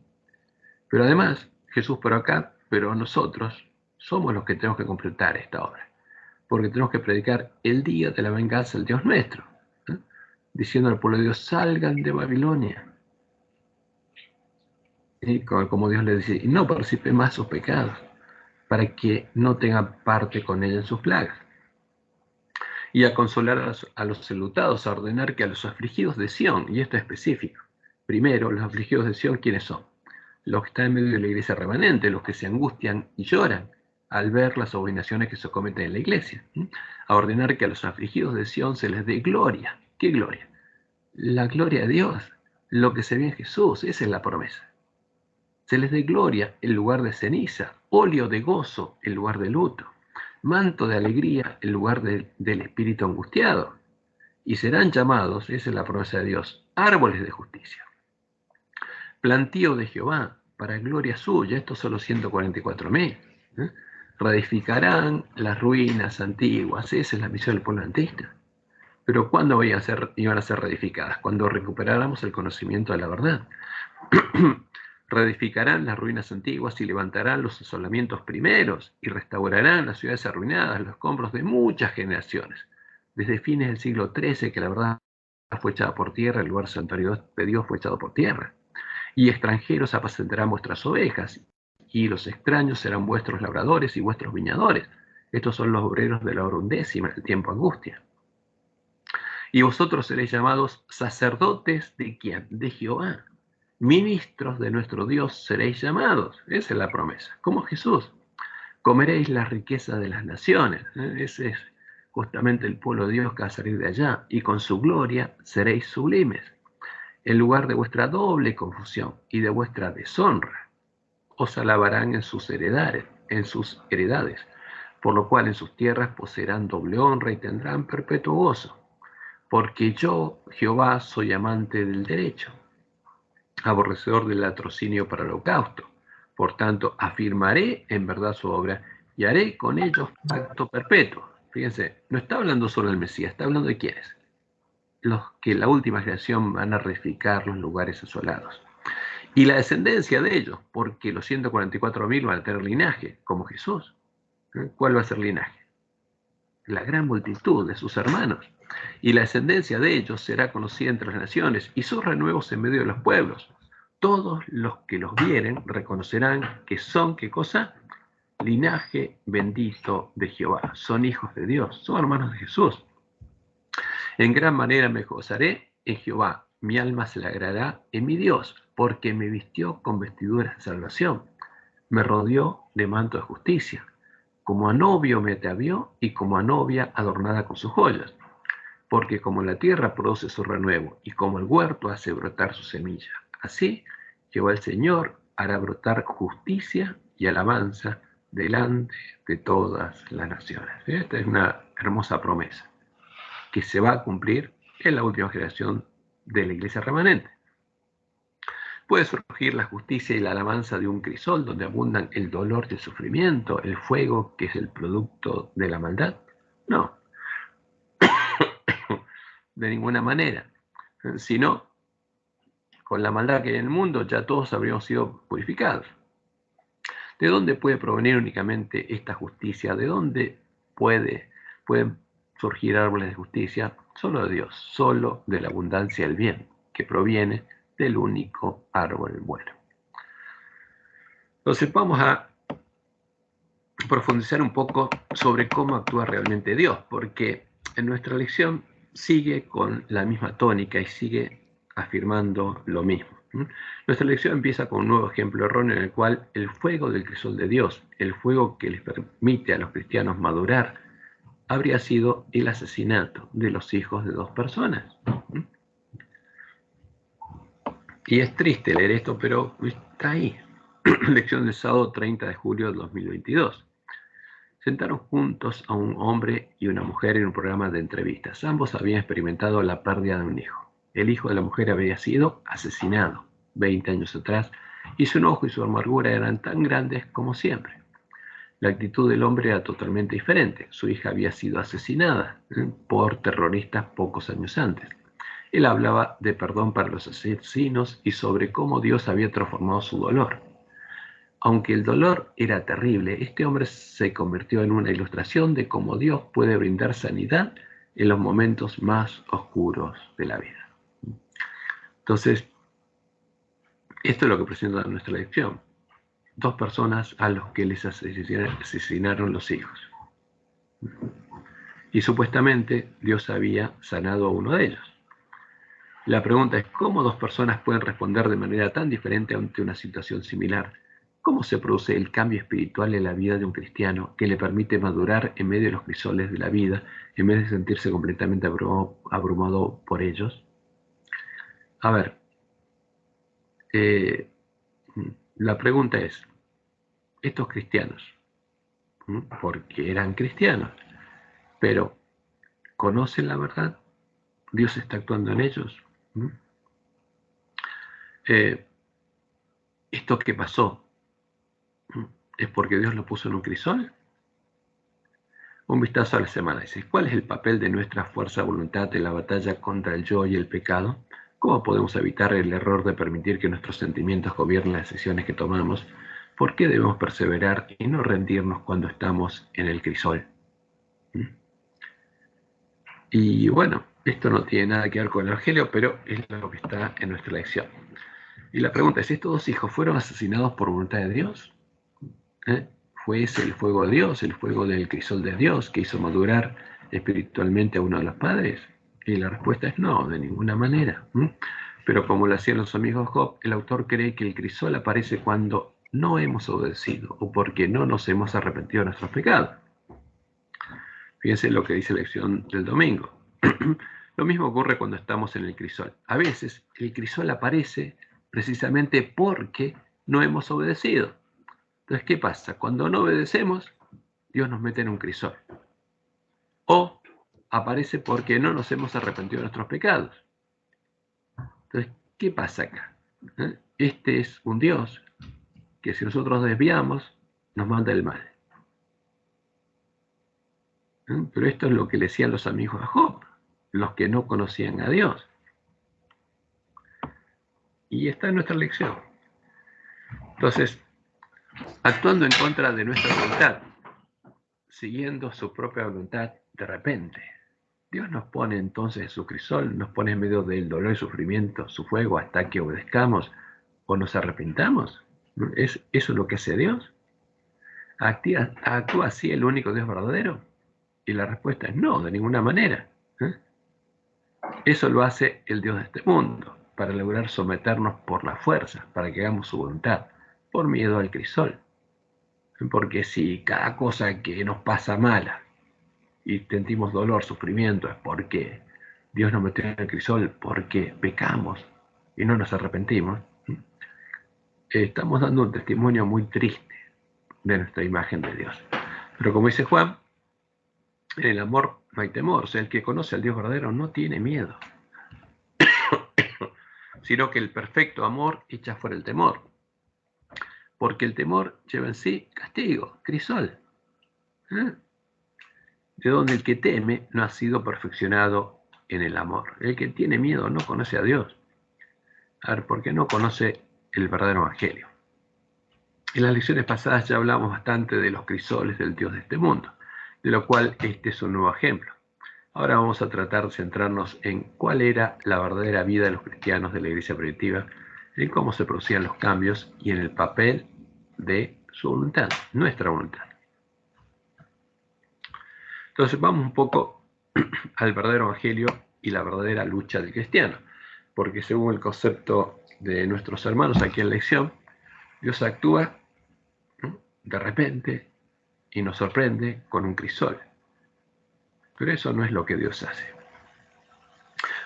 A: Pero además, Jesús por acá, pero nosotros somos los que tenemos que completar esta obra, porque tenemos que predicar el día de la venganza del Dios nuestro, diciendo al pueblo de Dios: salgan de Babilonia. Y como Dios le dice, y no participen más sus pecados, para que no tengan parte con ella en sus plagas. Y a consolar a los enlutados, a ordenar que a los afligidos de Sión, y esto es específico. Primero, los afligidos de Sión, ¿quiénes son? Los que están en medio de la iglesia remanente, los que se angustian y lloran al ver las abominaciones que se cometen en la iglesia. A ordenar que a los afligidos de Sión se les dé gloria. ¿Qué gloria? La gloria de Dios, lo que se ve en Jesús, esa es la promesa. Se les dé gloria en lugar de ceniza, óleo de gozo en lugar de luto, manto de alegría en lugar del espíritu angustiado. Y serán llamados, esa es la promesa de Dios, árboles de justicia. Plantío de Jehová, para gloria suya. Estos son los 144.000. Reedificarán las ruinas antiguas. Esa es la misión del pueblo adventista. Pero ¿cuándo iban a ser reedificadas? Cuando recuperáramos el conocimiento de la verdad. Reedificarán las ruinas antiguas y levantarán los asolamientos primeros y restaurarán las ciudades arruinadas, los escombros de muchas generaciones. Desde fines del siglo XIII, que la verdad fue echada por tierra, el lugar santuario de Dios fue echado por tierra. y extranjeros apacentarán vuestras ovejas, y los extraños serán vuestros labradores y vuestros viñadores. Estos son los obreros de la hora undécima, el tiempo angustia. Y vosotros seréis llamados sacerdotes ¿de quién? De Jehová. Ministros de nuestro Dios seréis llamados. Esa es la promesa. Como Jesús. Comeréis la riqueza de las naciones. Ese es justamente el pueblo de Dios que va a salir de allá. Y con su gloria seréis sublimes. En lugar de vuestra doble confusión y de vuestra deshonra, os alabarán en sus heredades, por lo cual en sus tierras poseerán doble honra y tendrán perpetuo gozo. Porque yo, Jehová, soy amante del derecho, aborrecedor del latrocinio para holocausto. Por tanto, afirmaré en verdad su obra y haré con ellos pacto perpetuo. Fíjense, no está hablando solo del Mesías, está hablando de quiénes. Los que en la última generación van a reedificar los lugares asolados. Y la descendencia de ellos, porque los 144.000 van a tener linaje, como Jesús. ¿Cuál va a ser linaje? La gran multitud de sus hermanos. Y la descendencia de ellos será conocida entre las naciones, y sus renuevos en medio de los pueblos. Todos los que los vieren reconocerán que son, ¿qué cosa? Linaje bendito de Jehová. Son hijos de Dios, son hermanos de Jesús. En gran manera me gozaré en Jehová. Mi alma se alegrará en mi Dios, porque me vistió con vestiduras de salvación. Me rodeó de manto de justicia. Como a novio me atavió y como a novia adornada con sus joyas. Porque como la tierra produce su renuevo y como el huerto hace brotar su semilla, así Jehová el Señor hará brotar justicia y alabanza delante de todas las naciones. Esta es una hermosa promesa que se va a cumplir en la última generación de la iglesia remanente. ¿Puede surgir la justicia y la alabanza de un crisol donde abundan el dolor y el sufrimiento, el fuego que es el producto de la maldad? No, de ninguna manera. Si no, con la maldad que hay en el mundo ya todos habríamos sido purificados. ¿De dónde puede provenir únicamente esta justicia? ¿De dónde pueden surgir árboles de justicia? Solo de Dios, solo de la abundancia del bien, que proviene del único árbol bueno. Entonces vamos a profundizar un poco sobre cómo actúa realmente Dios, porque en nuestra lección sigue con la misma tónica y sigue afirmando lo mismo. Nuestra lección empieza con un nuevo ejemplo erróneo en el cual el fuego del crisol de Dios, el fuego que les permite a los cristianos madurar, habría sido el asesinato de los hijos de dos personas. Y es triste leer esto, pero está ahí. Lección del sábado 30 de julio de 2022. Sentaron juntos a un hombre y una mujer en un programa de entrevistas. Ambos habían experimentado la pérdida de un hijo. El hijo de la mujer había sido asesinado 20 años atrás y su enojo y su amargura eran tan grandes como siempre. La actitud del hombre era totalmente diferente. Su hija había sido asesinada por terroristas pocos años antes. Él hablaba de perdón para los asesinos y sobre cómo Dios había transformado su dolor. Aunque el dolor era terrible, este hombre se convirtió en una ilustración de cómo Dios puede brindar sanidad en los momentos más oscuros de la vida. Entonces, esto es lo que presenta nuestra lección. Dos personas a los que les asesinaron los hijos. Y supuestamente Dios había sanado a uno de ellos. La pregunta es, ¿cómo dos personas pueden responder de manera tan diferente ante una situación similar? ¿Cómo se produce el cambio espiritual en la vida de un cristiano que le permite madurar en medio de los crisoles de la vida en vez de sentirse completamente abrumado por ellos? A ver, la pregunta es, estos cristianos, porque eran cristianos, pero ¿conocen la verdad? ¿Dios está actuando en ellos? ¿Esto que pasó es porque Dios lo puso en un crisol? Un vistazo a la semana. Dice, ¿cuál es el papel de nuestra fuerza de voluntad en la batalla contra el yo y el pecado? ¿Cómo podemos evitar el error de permitir que nuestros sentimientos gobiernen las decisiones que tomamos? ¿Por qué debemos perseverar y no rendirnos cuando estamos en el crisol? Y bueno, esto no tiene nada que ver con el Evangelio, pero es lo que está en nuestra lección. Y la pregunta es, ¿estos 2 hijos fueron asesinados por voluntad de Dios? ¿Fue ese el fuego de Dios, el fuego del crisol de Dios que hizo madurar espiritualmente a uno de los padres? Y la respuesta es no, de ninguna manera. Pero como lo hacían los amigos de Job, el autor cree que el crisol aparece cuando no hemos obedecido o porque no nos hemos arrepentido de nuestros pecados. Fíjense lo que dice la lección del domingo. Lo mismo ocurre cuando estamos en el crisol. A veces el crisol aparece precisamente porque no hemos obedecido. Entonces, ¿qué pasa? Cuando no obedecemos, Dios nos mete en un crisol. O aparece porque no nos hemos arrepentido de nuestros pecados. Entonces, ¿qué pasa acá? Este es un Dios que si nosotros desviamos, nos manda el mal. Pero esto es lo que le decían los amigos a Job, los que no conocían a Dios. Y está en nuestra lección. Entonces, actuando en contra de nuestra voluntad, siguiendo su propia voluntad, de repente, Dios nos pone entonces en su crisol, nos pone en medio del dolor y sufrimiento, su fuego, hasta que obedezcamos o nos arrepentamos. ¿Es eso lo que hace Dios? ¿Actúa así el único Dios verdadero? Y la respuesta es no, de ninguna manera. Eso lo hace el Dios de este mundo, para lograr someternos por la fuerza, para que hagamos su voluntad, por miedo al crisol. Porque si cada cosa que nos pasa mala y sentimos dolor, sufrimiento, es porque Dios nos metió en el crisol, porque pecamos y no nos arrepentimos, estamos dando un testimonio muy triste de nuestra imagen de Dios. Pero como dice Juan, en el amor no hay temor. O sea, el que conoce al Dios verdadero no tiene miedo, sino que el perfecto amor echa fuera el temor. Porque el temor lleva en sí castigo, crisol. De donde el que teme no ha sido perfeccionado en el amor. El que tiene miedo no conoce a Dios. A ver, porque no conoce el verdadero evangelio. En las lecciones pasadas ya hablamos bastante de los crisoles del Dios de este mundo, de lo cual este es un nuevo ejemplo. Ahora vamos a tratar de centrarnos en cuál era la verdadera vida de los cristianos de la iglesia primitiva, en cómo se producían los cambios y en el papel de su voluntad, nuestra voluntad. Entonces vamos un poco al verdadero evangelio y la verdadera lucha del cristiano, porque según el concepto de nuestros hermanos aquí en lección, Dios actúa de repente y nos sorprende con un crisol. Pero eso no es lo que Dios hace.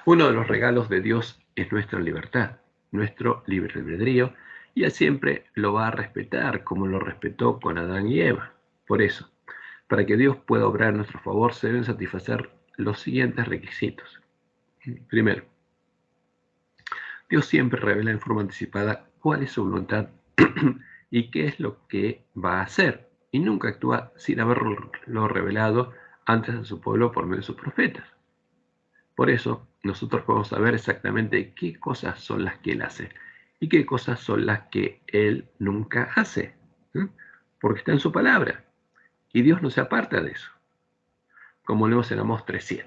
A: Uno de los regalos de Dios es nuestra libertad, nuestro libre albedrío, y Él siempre lo va a respetar como lo respetó con Adán y Eva. Por eso, para que Dios pueda obrar a nuestro favor, se deben satisfacer los siguientes requisitos. Primero, Dios siempre revela en forma anticipada cuál es su voluntad y qué es lo que va a hacer, y nunca actúa sin haberlo revelado antes a su pueblo por medio de sus profetas. Por eso, nosotros podemos saber exactamente qué cosas son las que Él hace y qué cosas son las que Él nunca hace, porque está en su palabra, y Dios no se aparta de eso. Como leemos en Amós 3:7.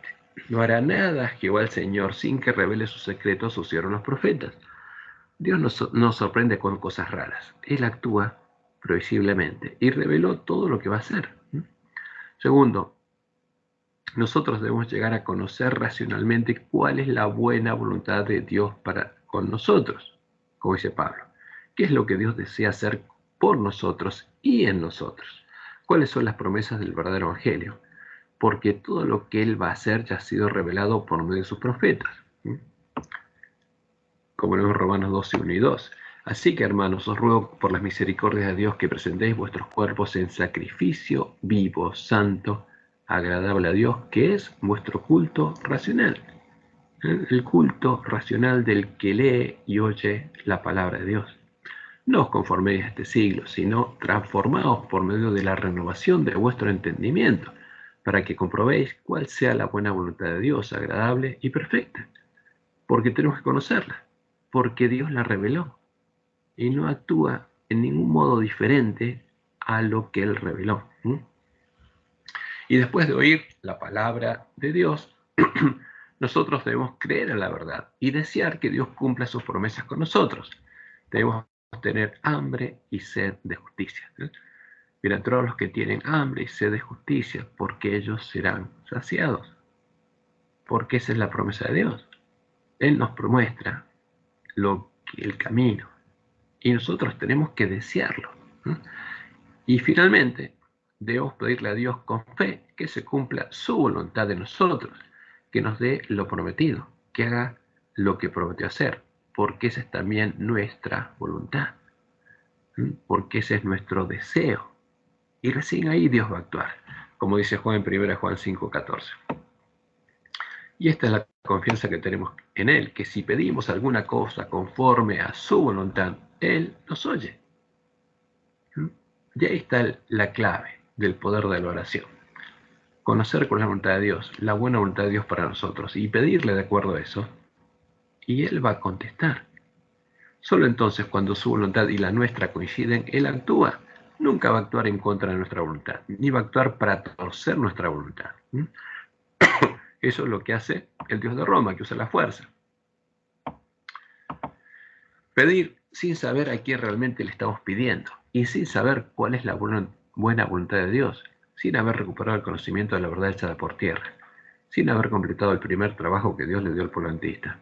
A: No hará nada Jehová el Señor sin que revele sus secretos a sus siervos los profetas. Dios nos sorprende con cosas raras. Él actúa previsiblemente y reveló todo lo que va a hacer. Segundo, nosotros debemos llegar a conocer racionalmente cuál es la buena voluntad de Dios para con nosotros, como dice Pablo. ¿Qué es lo que Dios desea hacer por nosotros y en nosotros? ¿Cuáles son las promesas del verdadero evangelio? Porque todo lo que Él va a hacer ya ha sido revelado por medio de sus profetas. Como leemos en Romanos 12, 1 y 2. Así que, hermanos, os ruego por las misericordias de Dios que presentéis vuestros cuerpos en sacrificio vivo, santo, agradable a Dios, que es vuestro culto racional. El culto racional del que lee y oye la palabra de Dios. No os conforméis a este siglo, sino transformaos por medio de la renovación de vuestro entendimiento, para que comprobéis cuál sea la buena voluntad de Dios, agradable y perfecta. Porque tenemos que conocerla, porque Dios la reveló y no actúa en ningún modo diferente a lo que Él reveló. Y después de oír la palabra de Dios, nosotros debemos creer en la verdad y desear que Dios cumpla sus promesas con nosotros. Debemos tener hambre y sed de justicia. Bienaventurados los que tienen hambre y sed de justicia, porque ellos serán saciados. Porque esa es la promesa de Dios. Él nos muestra el camino y nosotros tenemos que desearlo. Y finalmente, debemos pedirle a Dios con fe que se cumpla su voluntad de nosotros, que nos dé lo prometido, que haga lo que prometió hacer, porque esa es también nuestra voluntad, porque ese es nuestro deseo. Y recién ahí Dios va a actuar, como dice Juan en 1 Juan 5:14. Y esta es la confianza que tenemos en Él, que si pedimos alguna cosa conforme a su voluntad, Él nos oye. Y ahí está la clave del poder de la oración. Conocer con la voluntad de Dios, la buena voluntad de Dios para nosotros, y pedirle de acuerdo a eso, y Él va a contestar. Solo entonces, cuando su voluntad y la nuestra coinciden, Él actúa. Nunca va a actuar en contra de nuestra voluntad, ni va a actuar para torcer nuestra voluntad. Eso es lo que hace el Dios de Roma, que usa la fuerza. Pedir sin saber a quién realmente le estamos pidiendo y sin saber cuál es la buena voluntad de Dios, sin haber recuperado el conocimiento de la verdad echada por tierra, sin haber completado el primer trabajo que Dios le dio al pueblo antista,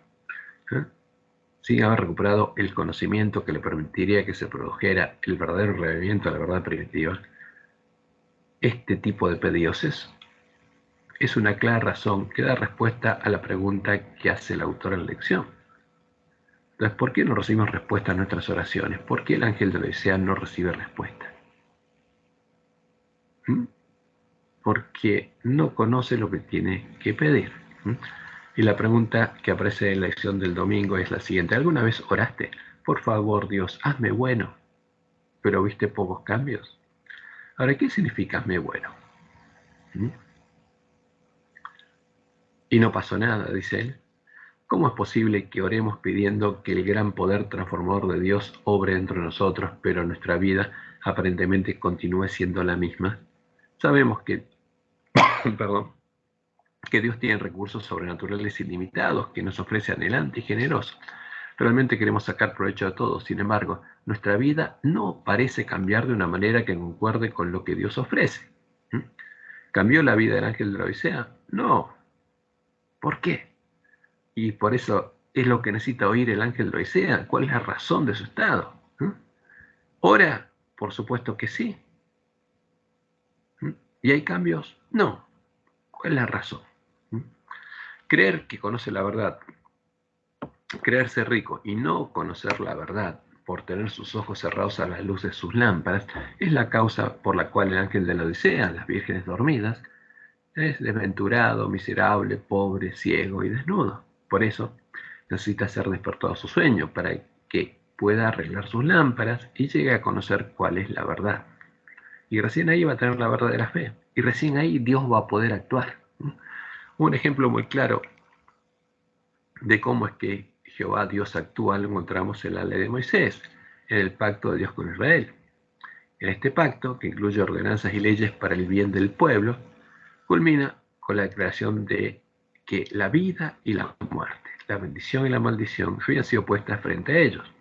A: sin haber recuperado el conocimiento que le permitiría que se produjera el verdadero revelamiento de la verdad primitiva. Este tipo de pedidos es una clara razón que da respuesta a la pregunta que hace el autor en la lección. Entonces, ¿por qué no recibimos respuesta a nuestras oraciones? ¿Por qué el ángel de la Odisea no recibe respuesta? Porque no conoce lo que tiene que pedir. Y la pregunta que aparece en la lección del domingo es la siguiente. ¿Alguna vez oraste? Por favor, Dios, hazme bueno, pero viste pocos cambios. Ahora, ¿qué significa hazme bueno? Y no pasó nada, dice él. ¿Cómo es posible que oremos pidiendo que el gran poder transformador de Dios obre dentro de nosotros, pero nuestra vida aparentemente continúe siendo la misma? Sabemos que, que Dios tiene recursos sobrenaturales ilimitados, que nos ofrece anhelante y generoso. Realmente queremos sacar provecho de todo. Sin embargo, nuestra vida no parece cambiar de una manera que concuerde con lo que Dios ofrece. ¿Cambió la vida del ángel de la Odisea? No. ¿Por qué? Y por eso es lo que necesita oír el ángel de la Odisea. ¿Cuál es la razón de su estado? ¿Ora? Por supuesto que sí. ¿Y hay cambios? No. ¿Cuál es la razón? Creer que conoce la verdad, creerse rico y no conocer la verdad por tener sus ojos cerrados a la luz de sus lámparas es la causa por la cual el ángel de la Odisea, las vírgenes dormidas, es desventurado, miserable, pobre, ciego y desnudo. Por eso necesita ser despertado a su sueño para que pueda arreglar sus lámparas y llegue a conocer cuál es la verdad. Y recién ahí va a tener la verdadera fe. Y recién ahí Dios va a poder actuar. Un ejemplo muy claro de cómo es que Jehová Dios actúa lo encontramos en la ley de Moisés, en el pacto de Dios con Israel. En este pacto, que incluye ordenanzas y leyes para el bien del pueblo, culmina con la declaración de que la vida y la muerte, la bendición y la maldición habían sido puestas frente a ellos.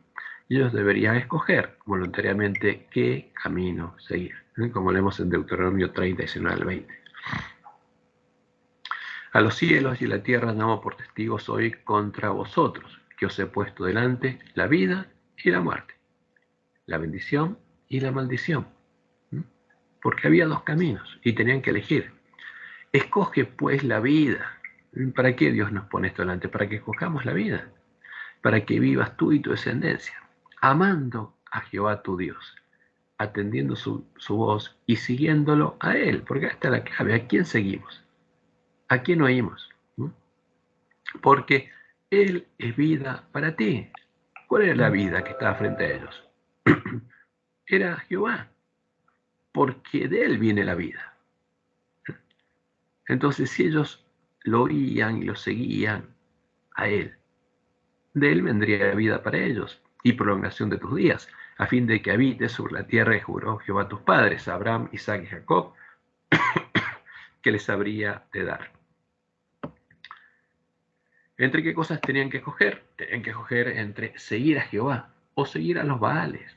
A: Y ellos deberían escoger voluntariamente qué camino seguir, como leemos en Deuteronomio 30, 19 al 20. A los cielos y la tierra llamo por testigos hoy contra vosotros, que os he puesto delante la vida y la muerte, la bendición y la maldición. Porque había dos caminos y tenían que elegir. Escoge pues la vida. ¿Para qué Dios nos pone esto delante? Para que escojamos la vida. Para que vivas tú y tu descendencia, amando a Jehová tu Dios, atendiendo su voz y siguiéndolo a Él. Porque esta es la clave. ¿A quién seguimos? ¿A quién oímos? Porque Él es vida para ti. ¿Cuál era la vida que estaba frente a ellos? Era Jehová, porque de Él viene la vida. Entonces, si ellos lo oían y lo seguían a Él, de Él vendría vida para ellos y prolongación de tus días, a fin de que habites sobre la tierra que juró Jehová a tus padres, Abraham, Isaac y Jacob, que les habría de dar. ¿Entre qué cosas tenían que escoger? Tenían que escoger entre seguir a Jehová, o seguir a los Baales,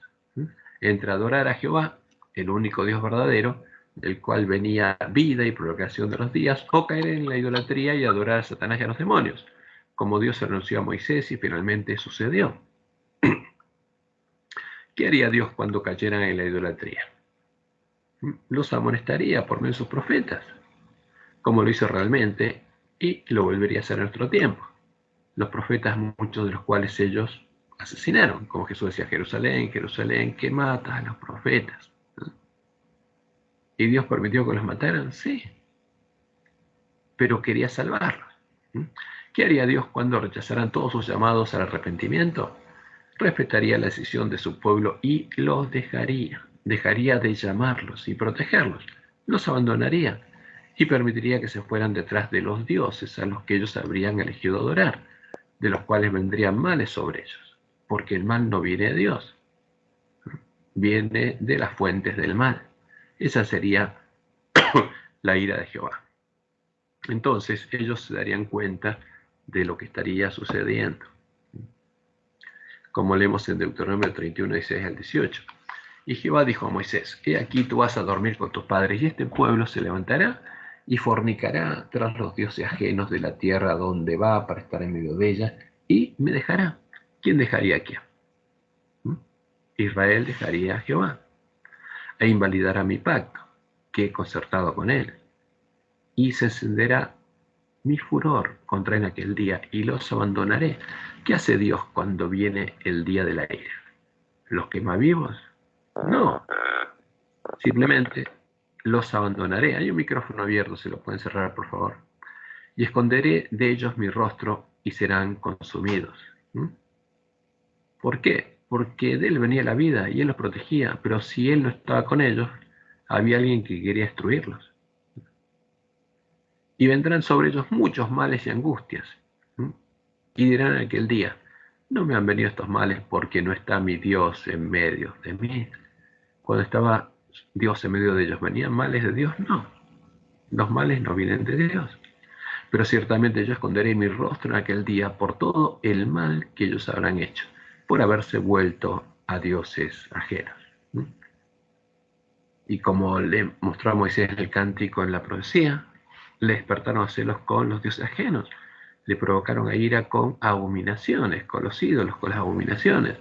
A: entre adorar a Jehová, el único Dios verdadero, del cual venía vida y prolongación de los días, o caer en la idolatría y adorar a Satanás y a los demonios, como Dios anunció a Moisés y finalmente sucedió. ¿Qué haría Dios cuando cayeran en la idolatría? Los amonestaría por medio de sus profetas, como lo hizo realmente, y lo volvería a hacer en nuestro tiempo. Los profetas, muchos de los cuales ellos asesinaron, como Jesús decía, Jerusalén, Jerusalén, que matas a los profetas. ¿Y Dios permitió que los mataran? Sí, pero quería salvarlos. ¿Qué haría Dios cuando rechazaran todos sus llamados al arrepentimiento? Respetaría la decisión de su pueblo y los dejaría. Dejaría de llamarlos y protegerlos. Los abandonaría y permitiría que se fueran detrás de los dioses a los que ellos habrían elegido adorar, de los cuales vendrían males sobre ellos, porque el mal no viene de Dios, viene de las fuentes del mal. Esa sería la ira de Jehová. Entonces ellos se darían cuenta de lo que estaría sucediendo. Como leemos en Deuteronomio 31, 16 al 18. Y Jehová dijo a Moisés, he aquí tú vas a dormir con tus padres, y este pueblo se levantará y fornicará tras los dioses ajenos de la tierra donde va para estar en medio de ella, y me dejará. ¿Quién dejaría a quién? Israel dejaría a Jehová, e invalidará mi pacto, que he concertado con él, y se encenderá mi furor contra en aquel día, y los abandonaré. ¿Qué hace Dios cuando viene el día de la ira? ¿Los quema vivos? No, simplemente los abandonaré. Hay un micrófono abierto, se lo pueden cerrar, por favor. Y esconderé de ellos mi rostro y serán consumidos. ¿Por qué? Porque de él venía la vida y él los protegía, pero si él no estaba con ellos, había alguien que quería destruirlos. Y vendrán sobre ellos muchos males y angustias. Y dirán en aquel día, no me han venido estos males porque no está mi Dios en medio de mí. Cuando estaba Dios en medio de ellos, ¿venían males de Dios? No, los males no vienen de Dios. Pero ciertamente yo esconderé mi rostro en aquel día por todo el mal que ellos habrán hecho, por haberse vuelto a dioses ajenos. Y como le mostró a Moisés el cántico en la profecía, le despertaron a celos con los dioses ajenos, le provocaron a ira con abominaciones, con los ídolos, con las abominaciones,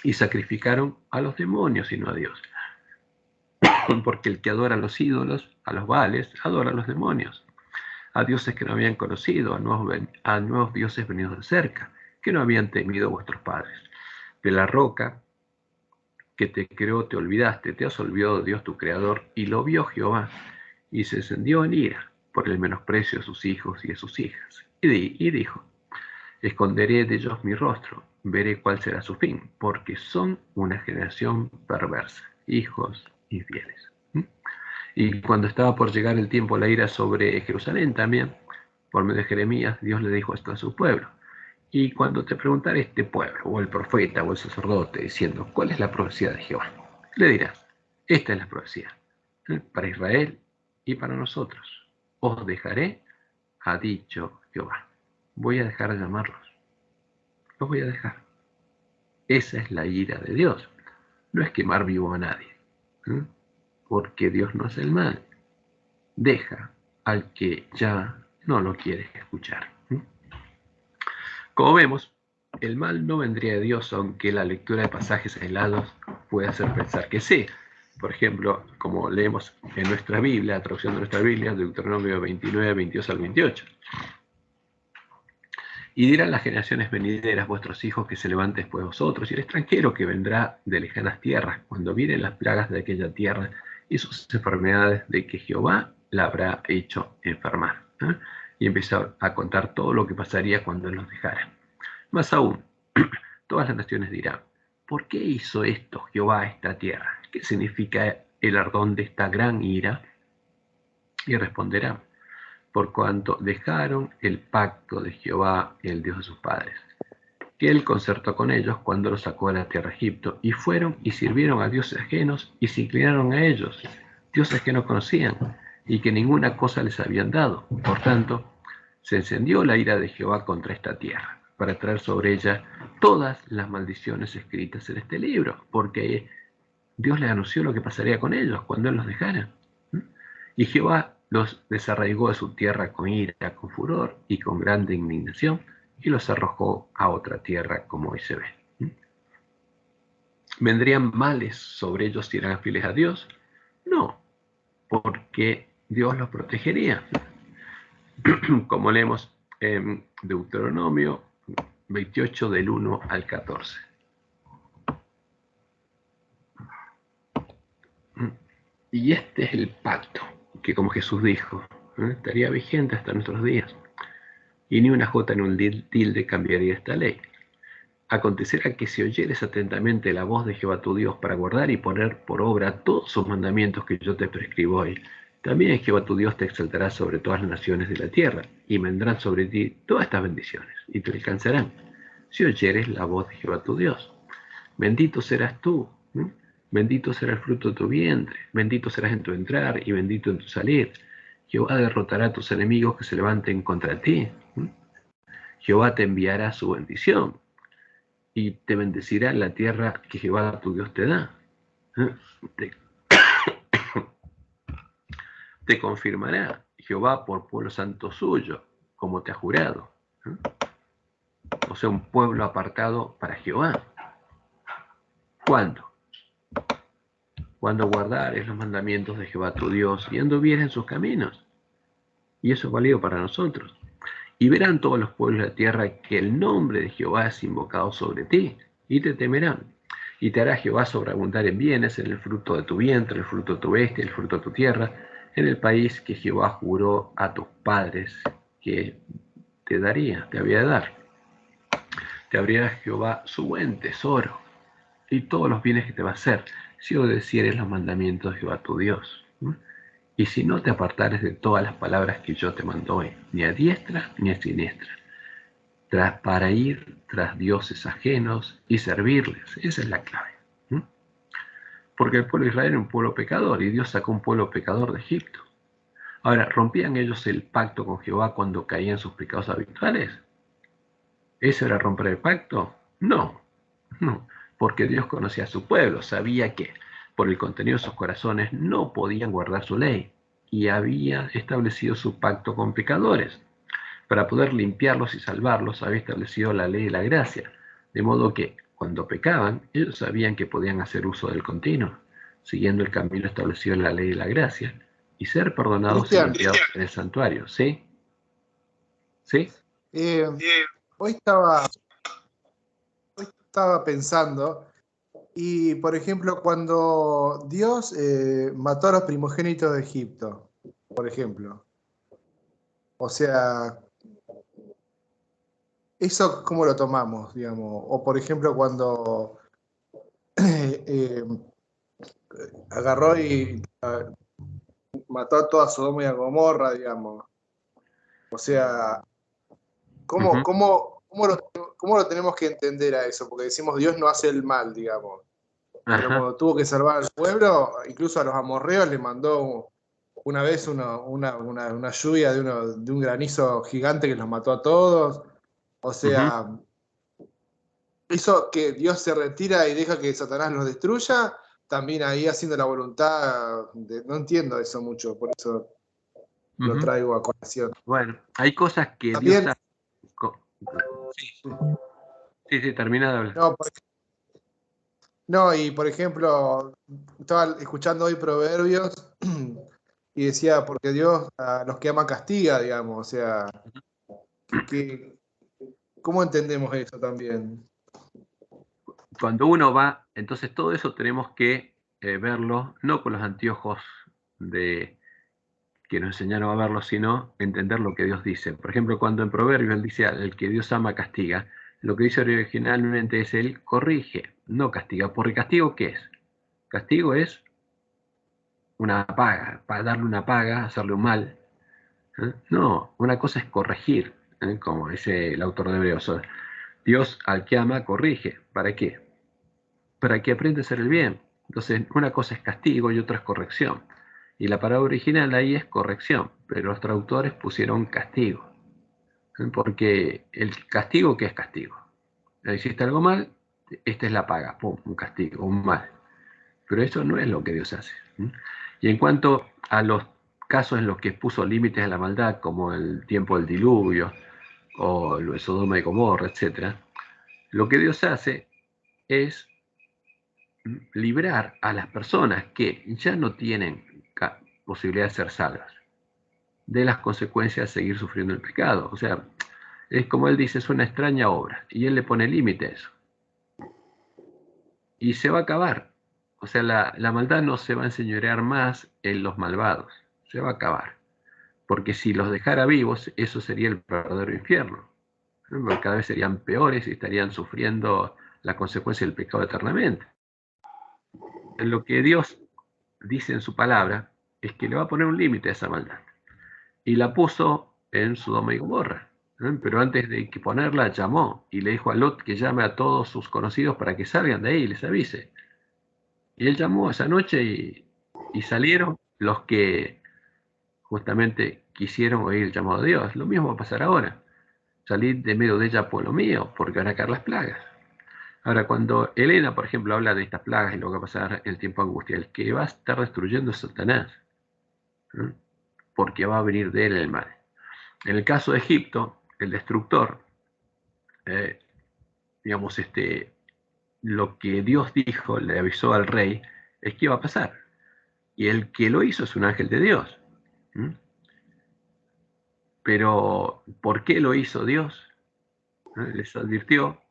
A: y sacrificaron a los demonios y no a Dios. Porque el que adora a los ídolos, a los Baales, adora a los demonios, a dioses que no habían conocido, a nuevos dioses venidos de cerca, que no habían temido vuestros padres. De la roca que te creó te olvidaste, te has olvidado de Dios tu creador, y lo vio Jehová, y se encendió en ira por el menosprecio de sus hijos y de sus hijas. Y dijo, esconderé de ellos mi rostro, veré cuál será su fin, porque son una generación perversa, hijos infieles. Y cuando estaba por llegar el tiempo la ira sobre Jerusalén también, por medio de Jeremías, Dios le dijo esto a su pueblo. Y cuando te preguntara este pueblo, o el profeta, o el sacerdote, diciendo, ¿cuál es la profecía de Jehová? Le dirás, esta es la profecía, para Israel y para nosotros. Os dejaré, ha dicho Jehová. Voy a dejar de llamarlos. Los voy a dejar. Esa es la ira de Dios. No es quemar vivo a nadie. Porque Dios no hace el mal. Deja al que ya no lo quiere escuchar. Como vemos, el mal no vendría de Dios, aunque la lectura de pasajes aislados puede hacer pensar que sí. Por ejemplo, como leemos en nuestra Biblia, la traducción de nuestra Biblia, Deuteronomio 29, 22 al 28. Y dirán las generaciones venideras, vuestros hijos que se levanten después de vosotros, y el extranjero que vendrá de lejanas tierras, cuando vienen las plagas de aquella tierra y sus enfermedades de que Jehová la habrá hecho enfermar. Y empieza a contar todo lo que pasaría cuando él los dejara. Más aún, todas las naciones dirán, ¿por qué hizo esto Jehová a esta tierra? ¿Qué significa el ardón de esta gran ira? Y responderán, por cuanto dejaron el pacto de Jehová, el Dios de sus padres, que él concertó con ellos cuando los sacó de la tierra de Egipto, y fueron y sirvieron a dioses ajenos y se inclinaron a ellos, dioses que no conocían y que ninguna cosa les habían dado. Por tanto, se encendió la ira de Jehová contra esta tierra, para traer sobre ella todas las maldiciones escritas en este libro, porque Dios les anunció lo que pasaría con ellos cuando Él los dejara. Y Jehová los desarraigó de su tierra con ira, con furor y con grande indignación, y los arrojó a otra tierra, como hoy se ve. ¿Vendrían males sobre ellos si eran fieles a Dios? No, porque Dios los protegería. Como leemos en Deuteronomio 28 del 1 al 14. Y este es el pacto que, como Jesús dijo, estaría vigente hasta nuestros días. Y ni una jota ni un tilde cambiaría esta ley. Acontecerá que si oyeres atentamente la voz de Jehová tu Dios para guardar y poner por obra todos sus mandamientos que yo te prescribo hoy, también Jehová tu Dios te exaltará sobre todas las naciones de la tierra, y vendrán sobre ti todas estas bendiciones, y te alcanzarán, si oyeres la voz de Jehová tu Dios. Bendito serás tú, bendito será el fruto de tu vientre, bendito serás en tu entrar y bendito en tu salir. Jehová derrotará a tus enemigos que se levanten contra ti. Jehová te enviará su bendición y te bendecirá en la tierra que Jehová tu Dios te da. Te confirmará Jehová por pueblo santo suyo, como te ha jurado. O sea, un pueblo apartado para Jehová. ¿Cuándo? Cuando guardares los mandamientos de Jehová tu Dios y anduvieres en sus caminos. Y eso es válido para nosotros. Y verán todos los pueblos de la tierra que el nombre de Jehová es invocado sobre ti, y te temerán. Y te hará Jehová sobreabundar en bienes, en el fruto de tu vientre, en el fruto de tu bestia, en el fruto de tu tierra, en el país que Jehová juró a tus padres que te daría, te había de dar. Te abrirá Jehová su buen tesoro y todos los bienes que te va a hacer, si obedecieres los mandamientos de Jehová tu Dios. Y si no te apartares de todas las palabras que yo te mando hoy, ni a diestra ni a siniestra, para ir tras dioses ajenos y servirles. Esa es la clave. Porque el pueblo de Israel era un pueblo pecador y Dios sacó un pueblo pecador de Egipto. Ahora, ¿rompían ellos el pacto con Jehová cuando caían sus pecados habituales? ¿Eso era romper el pacto? No, no, porque Dios conocía a su pueblo, sabía que por el contenido de sus corazones no podían guardar su ley y había establecido su pacto con pecadores. Para poder limpiarlos y salvarlos había establecido la ley de la gracia, de modo que cuando pecaban ellos sabían que podían hacer uso del continuo, siguiendo el camino establecido en la ley de la gracia y ser perdonados y limpiados en el santuario. ¿Sí? ¿Sí?
C: Hoy estaba pensando, y por ejemplo, cuando Dios mató a los primogénitos de Egipto, por ejemplo, o sea, ¿eso cómo lo tomamos, digamos? O por ejemplo, cuando agarró y mató a toda Sodoma y a Gomorra, digamos. O sea, ¿cómo lo tenemos que entender a eso? Porque decimos Dios no hace el mal, digamos.
A: Ajá.
C: Pero cuando tuvo que salvar al pueblo, incluso a los amorreos le mandó una vez una lluvia de un granizo gigante que los mató a todos. O sea, eso que Dios se retira y deja que Satanás los destruya, también ahí haciendo la voluntad, no entiendo eso mucho, por eso lo traigo a colación.
A: Bueno, hay cosas que
C: también,
A: Dios Sí, termina de hablar.
C: Y por ejemplo, estaba escuchando hoy Proverbios y decía, porque Dios a los que ama castiga, digamos, o sea, ¿cómo entendemos eso también?
A: Cuando uno va, entonces todo eso tenemos que verlo, no con los anteojos que nos enseñaron a verlo, sino entender lo que Dios dice. Por ejemplo, cuando en Proverbios él dice, el que Dios ama castiga, lo que dice originalmente es él corrige, no castiga. Porque castigo, ¿qué es? Castigo es una paga, para darle una paga, hacerle un mal. No, una cosa es corregir, como dice el autor de Hebreos. Dios al que ama corrige. ¿Para qué? Para que aprenda a hacer el bien. Entonces, una cosa es castigo y otra es corrección. Y la palabra original ahí es corrección, pero los traductores pusieron castigo. Porque el castigo, ¿qué es castigo? Hiciste algo mal, esta es la paga, pum, un castigo, un mal. Pero eso no es lo que Dios hace. Y en cuanto a los casos en los que puso límites a la maldad, como el tiempo del diluvio, o lo de Sodoma y Gomorra, etc., lo que Dios hace es librar a las personas que ya no tienen posibilidad de ser salvas de las consecuencias de seguir sufriendo el pecado. O sea, es como él dice, es una extraña obra, y él le pone límite a eso. Y se va a acabar. O sea, la maldad no se va a enseñorear más en los malvados, se va a acabar. Porque si los dejara vivos, eso sería el verdadero infierno. Porque cada vez serían peores y estarían sufriendo la consecuencia del pecado eternamente. En lo que Dios dice en su palabra es que le va a poner un límite a esa maldad. Y la puso en Sodoma y Gomorra. Pero antes de que ponerla, llamó y le dijo a Lot que llame a todos sus conocidos para que salgan de ahí y les avise. Y él llamó esa noche y salieron los que justamente quisieron oír el llamado de Dios. Lo mismo va a pasar ahora. Salid de medio de ella, pueblo mío, porque van a caer las plagas. Ahora, cuando Elena, por ejemplo, habla de estas plagas y lo que va a pasar en el tiempo de angustia, el que va a estar destruyendo es Satanás, porque va a venir de él el mal. En el caso de Egipto, el destructor, digamos, lo que Dios dijo, le avisó al rey, es que iba a pasar. Y el que lo hizo es un ángel de Dios. Pero, ¿por qué lo hizo Dios? Les advirtió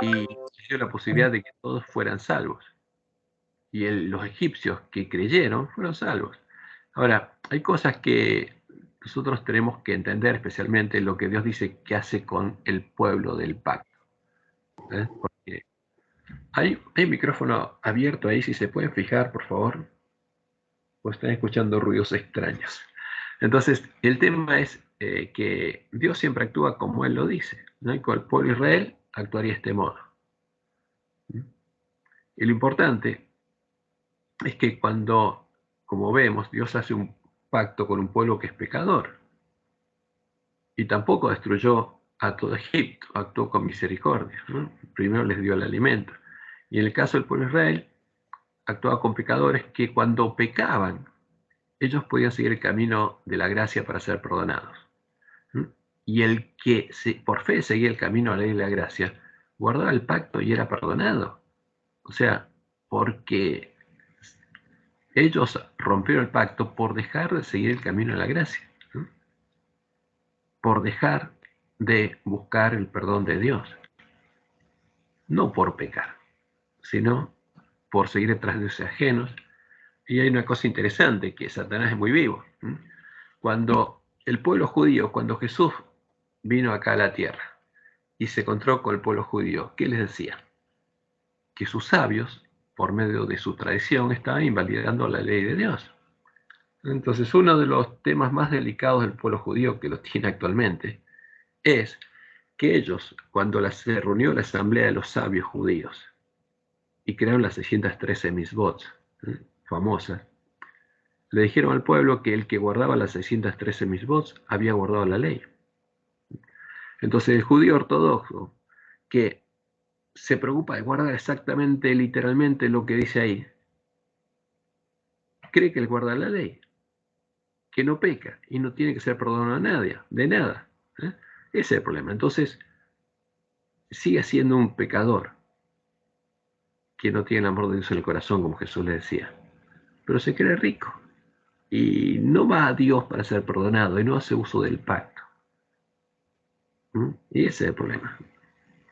A: y dio la posibilidad de que todos fueran salvos. Y los egipcios que creyeron fueron salvos. Ahora, hay cosas que nosotros tenemos que entender, especialmente lo que Dios dice que hace con el pueblo del pacto. Porque hay micrófono abierto ahí, si se pueden fijar, por favor, o están escuchando ruidos extraños. Entonces, el tema es que Dios siempre actúa como Él lo dice, ¿no? Y con el pueblo de Israel actuaría de este modo. Y lo importante es que cuando, como vemos, Dios hace un pacto con un pueblo que es pecador, y tampoco destruyó a todo Egipto, actuó con misericordia, ¿no? Primero les dio el alimento. Y en el caso del pueblo de Israel, actuaba con pecadores que cuando pecaban, ellos podían seguir el camino de la gracia para ser perdonados. Y el que por fe seguía el camino a la ley de la gracia, guardaba el pacto y era perdonado. O sea, porque ellos rompieron el pacto por dejar de seguir el camino de la gracia, por dejar de buscar el perdón de Dios. No por pecar, sino por seguir detrás de dioses ajenos. Y hay una cosa interesante, que Satanás es muy vivo. Cuando el pueblo judío, cuando Jesús vino acá a la tierra y se encontró con el pueblo judío, ¿qué les decía? Que sus sabios, por medio de su tradición, estaban invalidando la ley de Dios. Entonces, uno de los temas más delicados del pueblo judío, que lo tiene actualmente, es que ellos, cuando se reunió la asamblea de los sabios judíos y crearon las 613 misbots famosas, le dijeron al pueblo que el que guardaba las 613 misbots había guardado la ley. Entonces el judío ortodoxo, que se preocupa de guardar exactamente, literalmente lo que dice ahí, cree que él guarda la ley, que no peca y no tiene que ser perdonado a nadie, de nada. Ese es el problema. Entonces, sigue siendo un pecador que no tiene el amor de Dios en el corazón, como Jesús le decía, pero se cree rico y no va a Dios para ser perdonado y no hace uso del pacto. Y ese es el problema.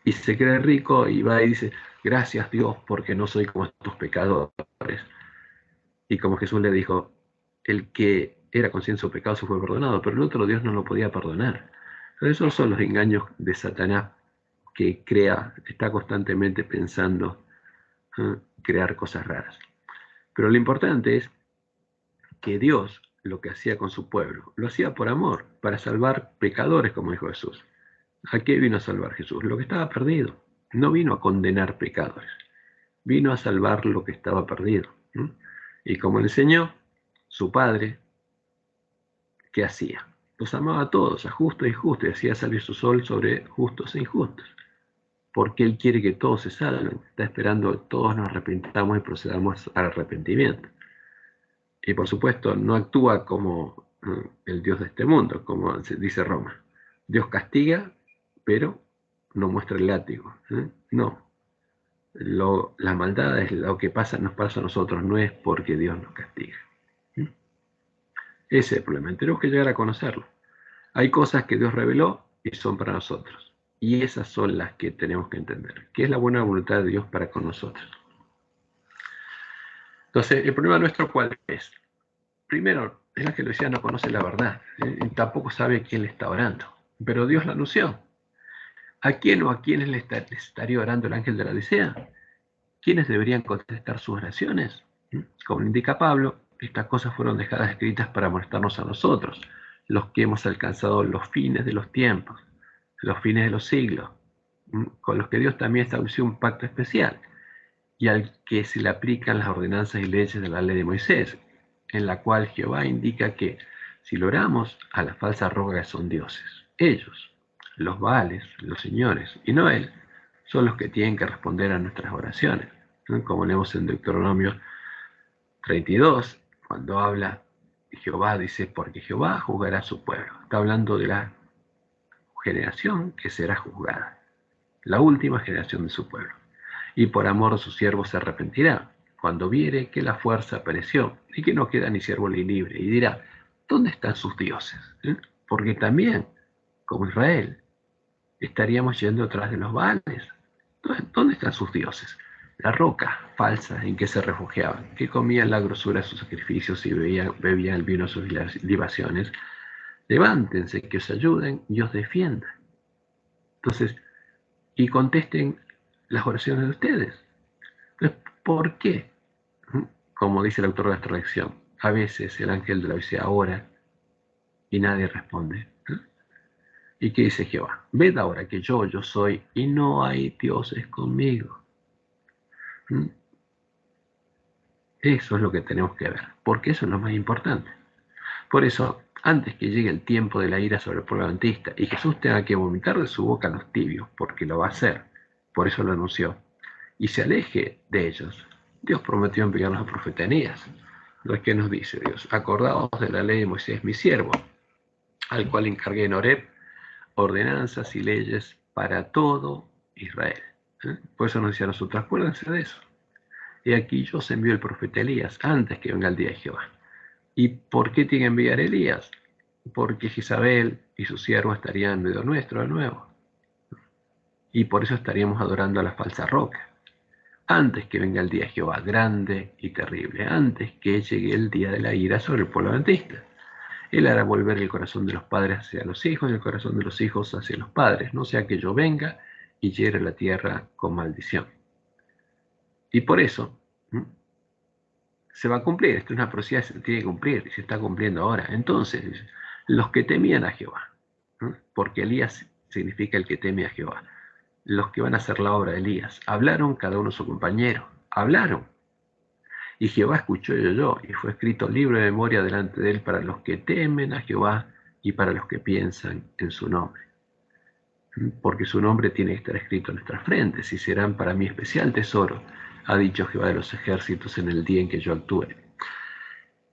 A: Y se cree rico y va y dice, gracias Dios porque no soy como estos pecadores. Y como Jesús le dijo, el que era consciente de su pecado se fue perdonado, pero el otro Dios no lo podía perdonar. Esos son los engaños de Satanás, que está constantemente pensando crear cosas raras. Pero lo importante es que Dios lo que hacía con su pueblo, lo hacía por amor, para salvar pecadores, como dijo Jesús. ¿A qué vino a salvar Jesús? Lo que estaba perdido. No vino a condenar pecadores, vino a salvar lo que estaba perdido. Y como enseñó su padre, ¿qué hacía? los amaba a todos, a justos e injustos, y hacía salir su sol sobre justos e injustos. Porque Él quiere que todos se salven. Está esperando que todos nos arrepintamos y procedamos al arrepentimiento. Y por supuesto, no actúa como el Dios de este mundo, como dice Roma. Dios castiga, pero no muestra el látigo. No. La maldad es lo que nos pasa a nosotros, no es porque Dios nos castiga. Ese es el problema. Tenemos que llegar a conocerlo. Hay cosas que Dios reveló y son para nosotros. Y esas son las que tenemos que entender. ¿Qué es la buena voluntad de Dios para con nosotros? Entonces, el problema nuestro, ¿cuál es? Primero, el ángel de Odisea no conoce la verdad. Y tampoco sabe quién le está orando. Pero Dios la anunció. ¿A quién o a quiénes le estaría orando el ángel de la Odisea? ¿Quiénes deberían contestar sus oraciones? Como indica Pablo, estas cosas fueron dejadas escritas para molestarnos a nosotros, los que hemos alcanzado los fines de los tiempos, los fines de los siglos, con los que Dios también estableció un pacto especial, y al que se le aplican las ordenanzas y leyes de la ley de Moisés, en la cual Jehová indica que si lo oramos, a las falsas rogas son dioses. Ellos, los Baales, los señores, y no Él, son los que tienen que responder a nuestras oraciones. Como leemos en Deuteronomio 32, cuando habla Jehová, dice, porque Jehová juzgará a su pueblo. Está hablando de la generación que será juzgada, la última generación de su pueblo. Y por amor a sus siervos se arrepentirá, cuando viere que la fuerza pereció y que no queda ni siervo ni libre, y dirá, ¿dónde están sus dioses? Porque también, como Israel, estaríamos yendo atrás de los Baales. ¿Dónde están sus dioses? La roca falsa en que se refugiaban, que comían la grosura de sus sacrificios y bebían el vino de sus libaciones. Levántense, que os ayuden y os defiendan. Entonces, y contesten las oraciones de ustedes. Entonces, ¿por qué? Como dice el autor de la traducción, a veces el ángel de la Odisea ora y nadie responde. ¿Y qué dice Jehová? Ved ahora que yo soy y no hay dioses conmigo. Eso es lo que tenemos que ver, porque eso es lo más importante. Por eso, antes que llegue el tiempo de la ira sobre el pueblo adventista y Jesús tenga que vomitar de su boca a los tibios, porque lo va a hacer, por eso lo anunció, y se aleje de ellos, Dios prometió enviarnos al profeta Elías. Lo que nos dice Dios: acordaos de la ley de Moisés, mi siervo, al cual encargué en Horeb ordenanzas y leyes para todo Israel. Por eso nos dice a nosotros, acuérdense de eso. Y aquí yo os envío el profeta Elías antes que venga el día de Jehová. ¿Y por qué tiene que enviar Elías? Porque Jezabel y su siervo estarían en medio nuestro de nuevo. Y por eso estaríamos adorando a la falsa roca. Antes que venga el día de Jehová, grande y terrible. Antes que llegue el día de la ira sobre el pueblo adventista. Él hará volver el corazón de los padres hacia los hijos y el corazón de los hijos hacia los padres. No sea que yo venga y hiera la tierra con maldición. Y por eso se va a cumplir. Esto es una profecía que se tiene que cumplir y se está cumpliendo ahora. Entonces, los que temían a Jehová, porque Elías significa el que teme a Jehová, los que van a hacer la obra de Elías, hablaron cada uno a su compañero, hablaron. Y Jehová escuchó y oyó, y fue escrito libro de memoria delante de él para los que temen a Jehová y para los que piensan en su nombre. Porque su nombre tiene que estar escrito en nuestras frentes y serán para mí especial tesoro, ha dicho Jehová de los ejércitos en el día en que yo actúe.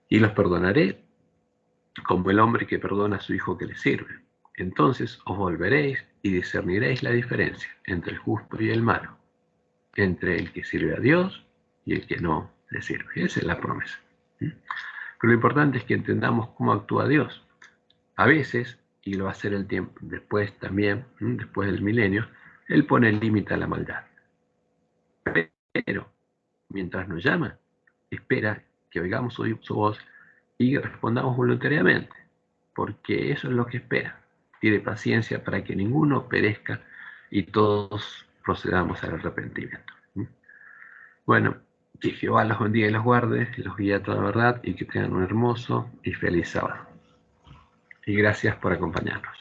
A: Y los perdonaré como el hombre que perdona a su hijo que le sirve. Entonces os volveréis y discerniréis la diferencia entre el justo y el malo, entre el que sirve a Dios y el que no le sirve. Esa es la promesa. Pero lo importante es que entendamos cómo actúa Dios. A veces, y lo va a hacer el tiempo después también, después del milenio, Él pone el límite a la maldad. Pero, mientras nos llama, espera que oigamos su voz y respondamos voluntariamente, porque eso es lo que espera. Tiene paciencia para que ninguno perezca y todos procedamos al arrepentimiento. Bueno, que Jehová los bendiga y los guarde, los guíe a toda verdad y que tengan un hermoso y feliz sábado. Y gracias por acompañarnos.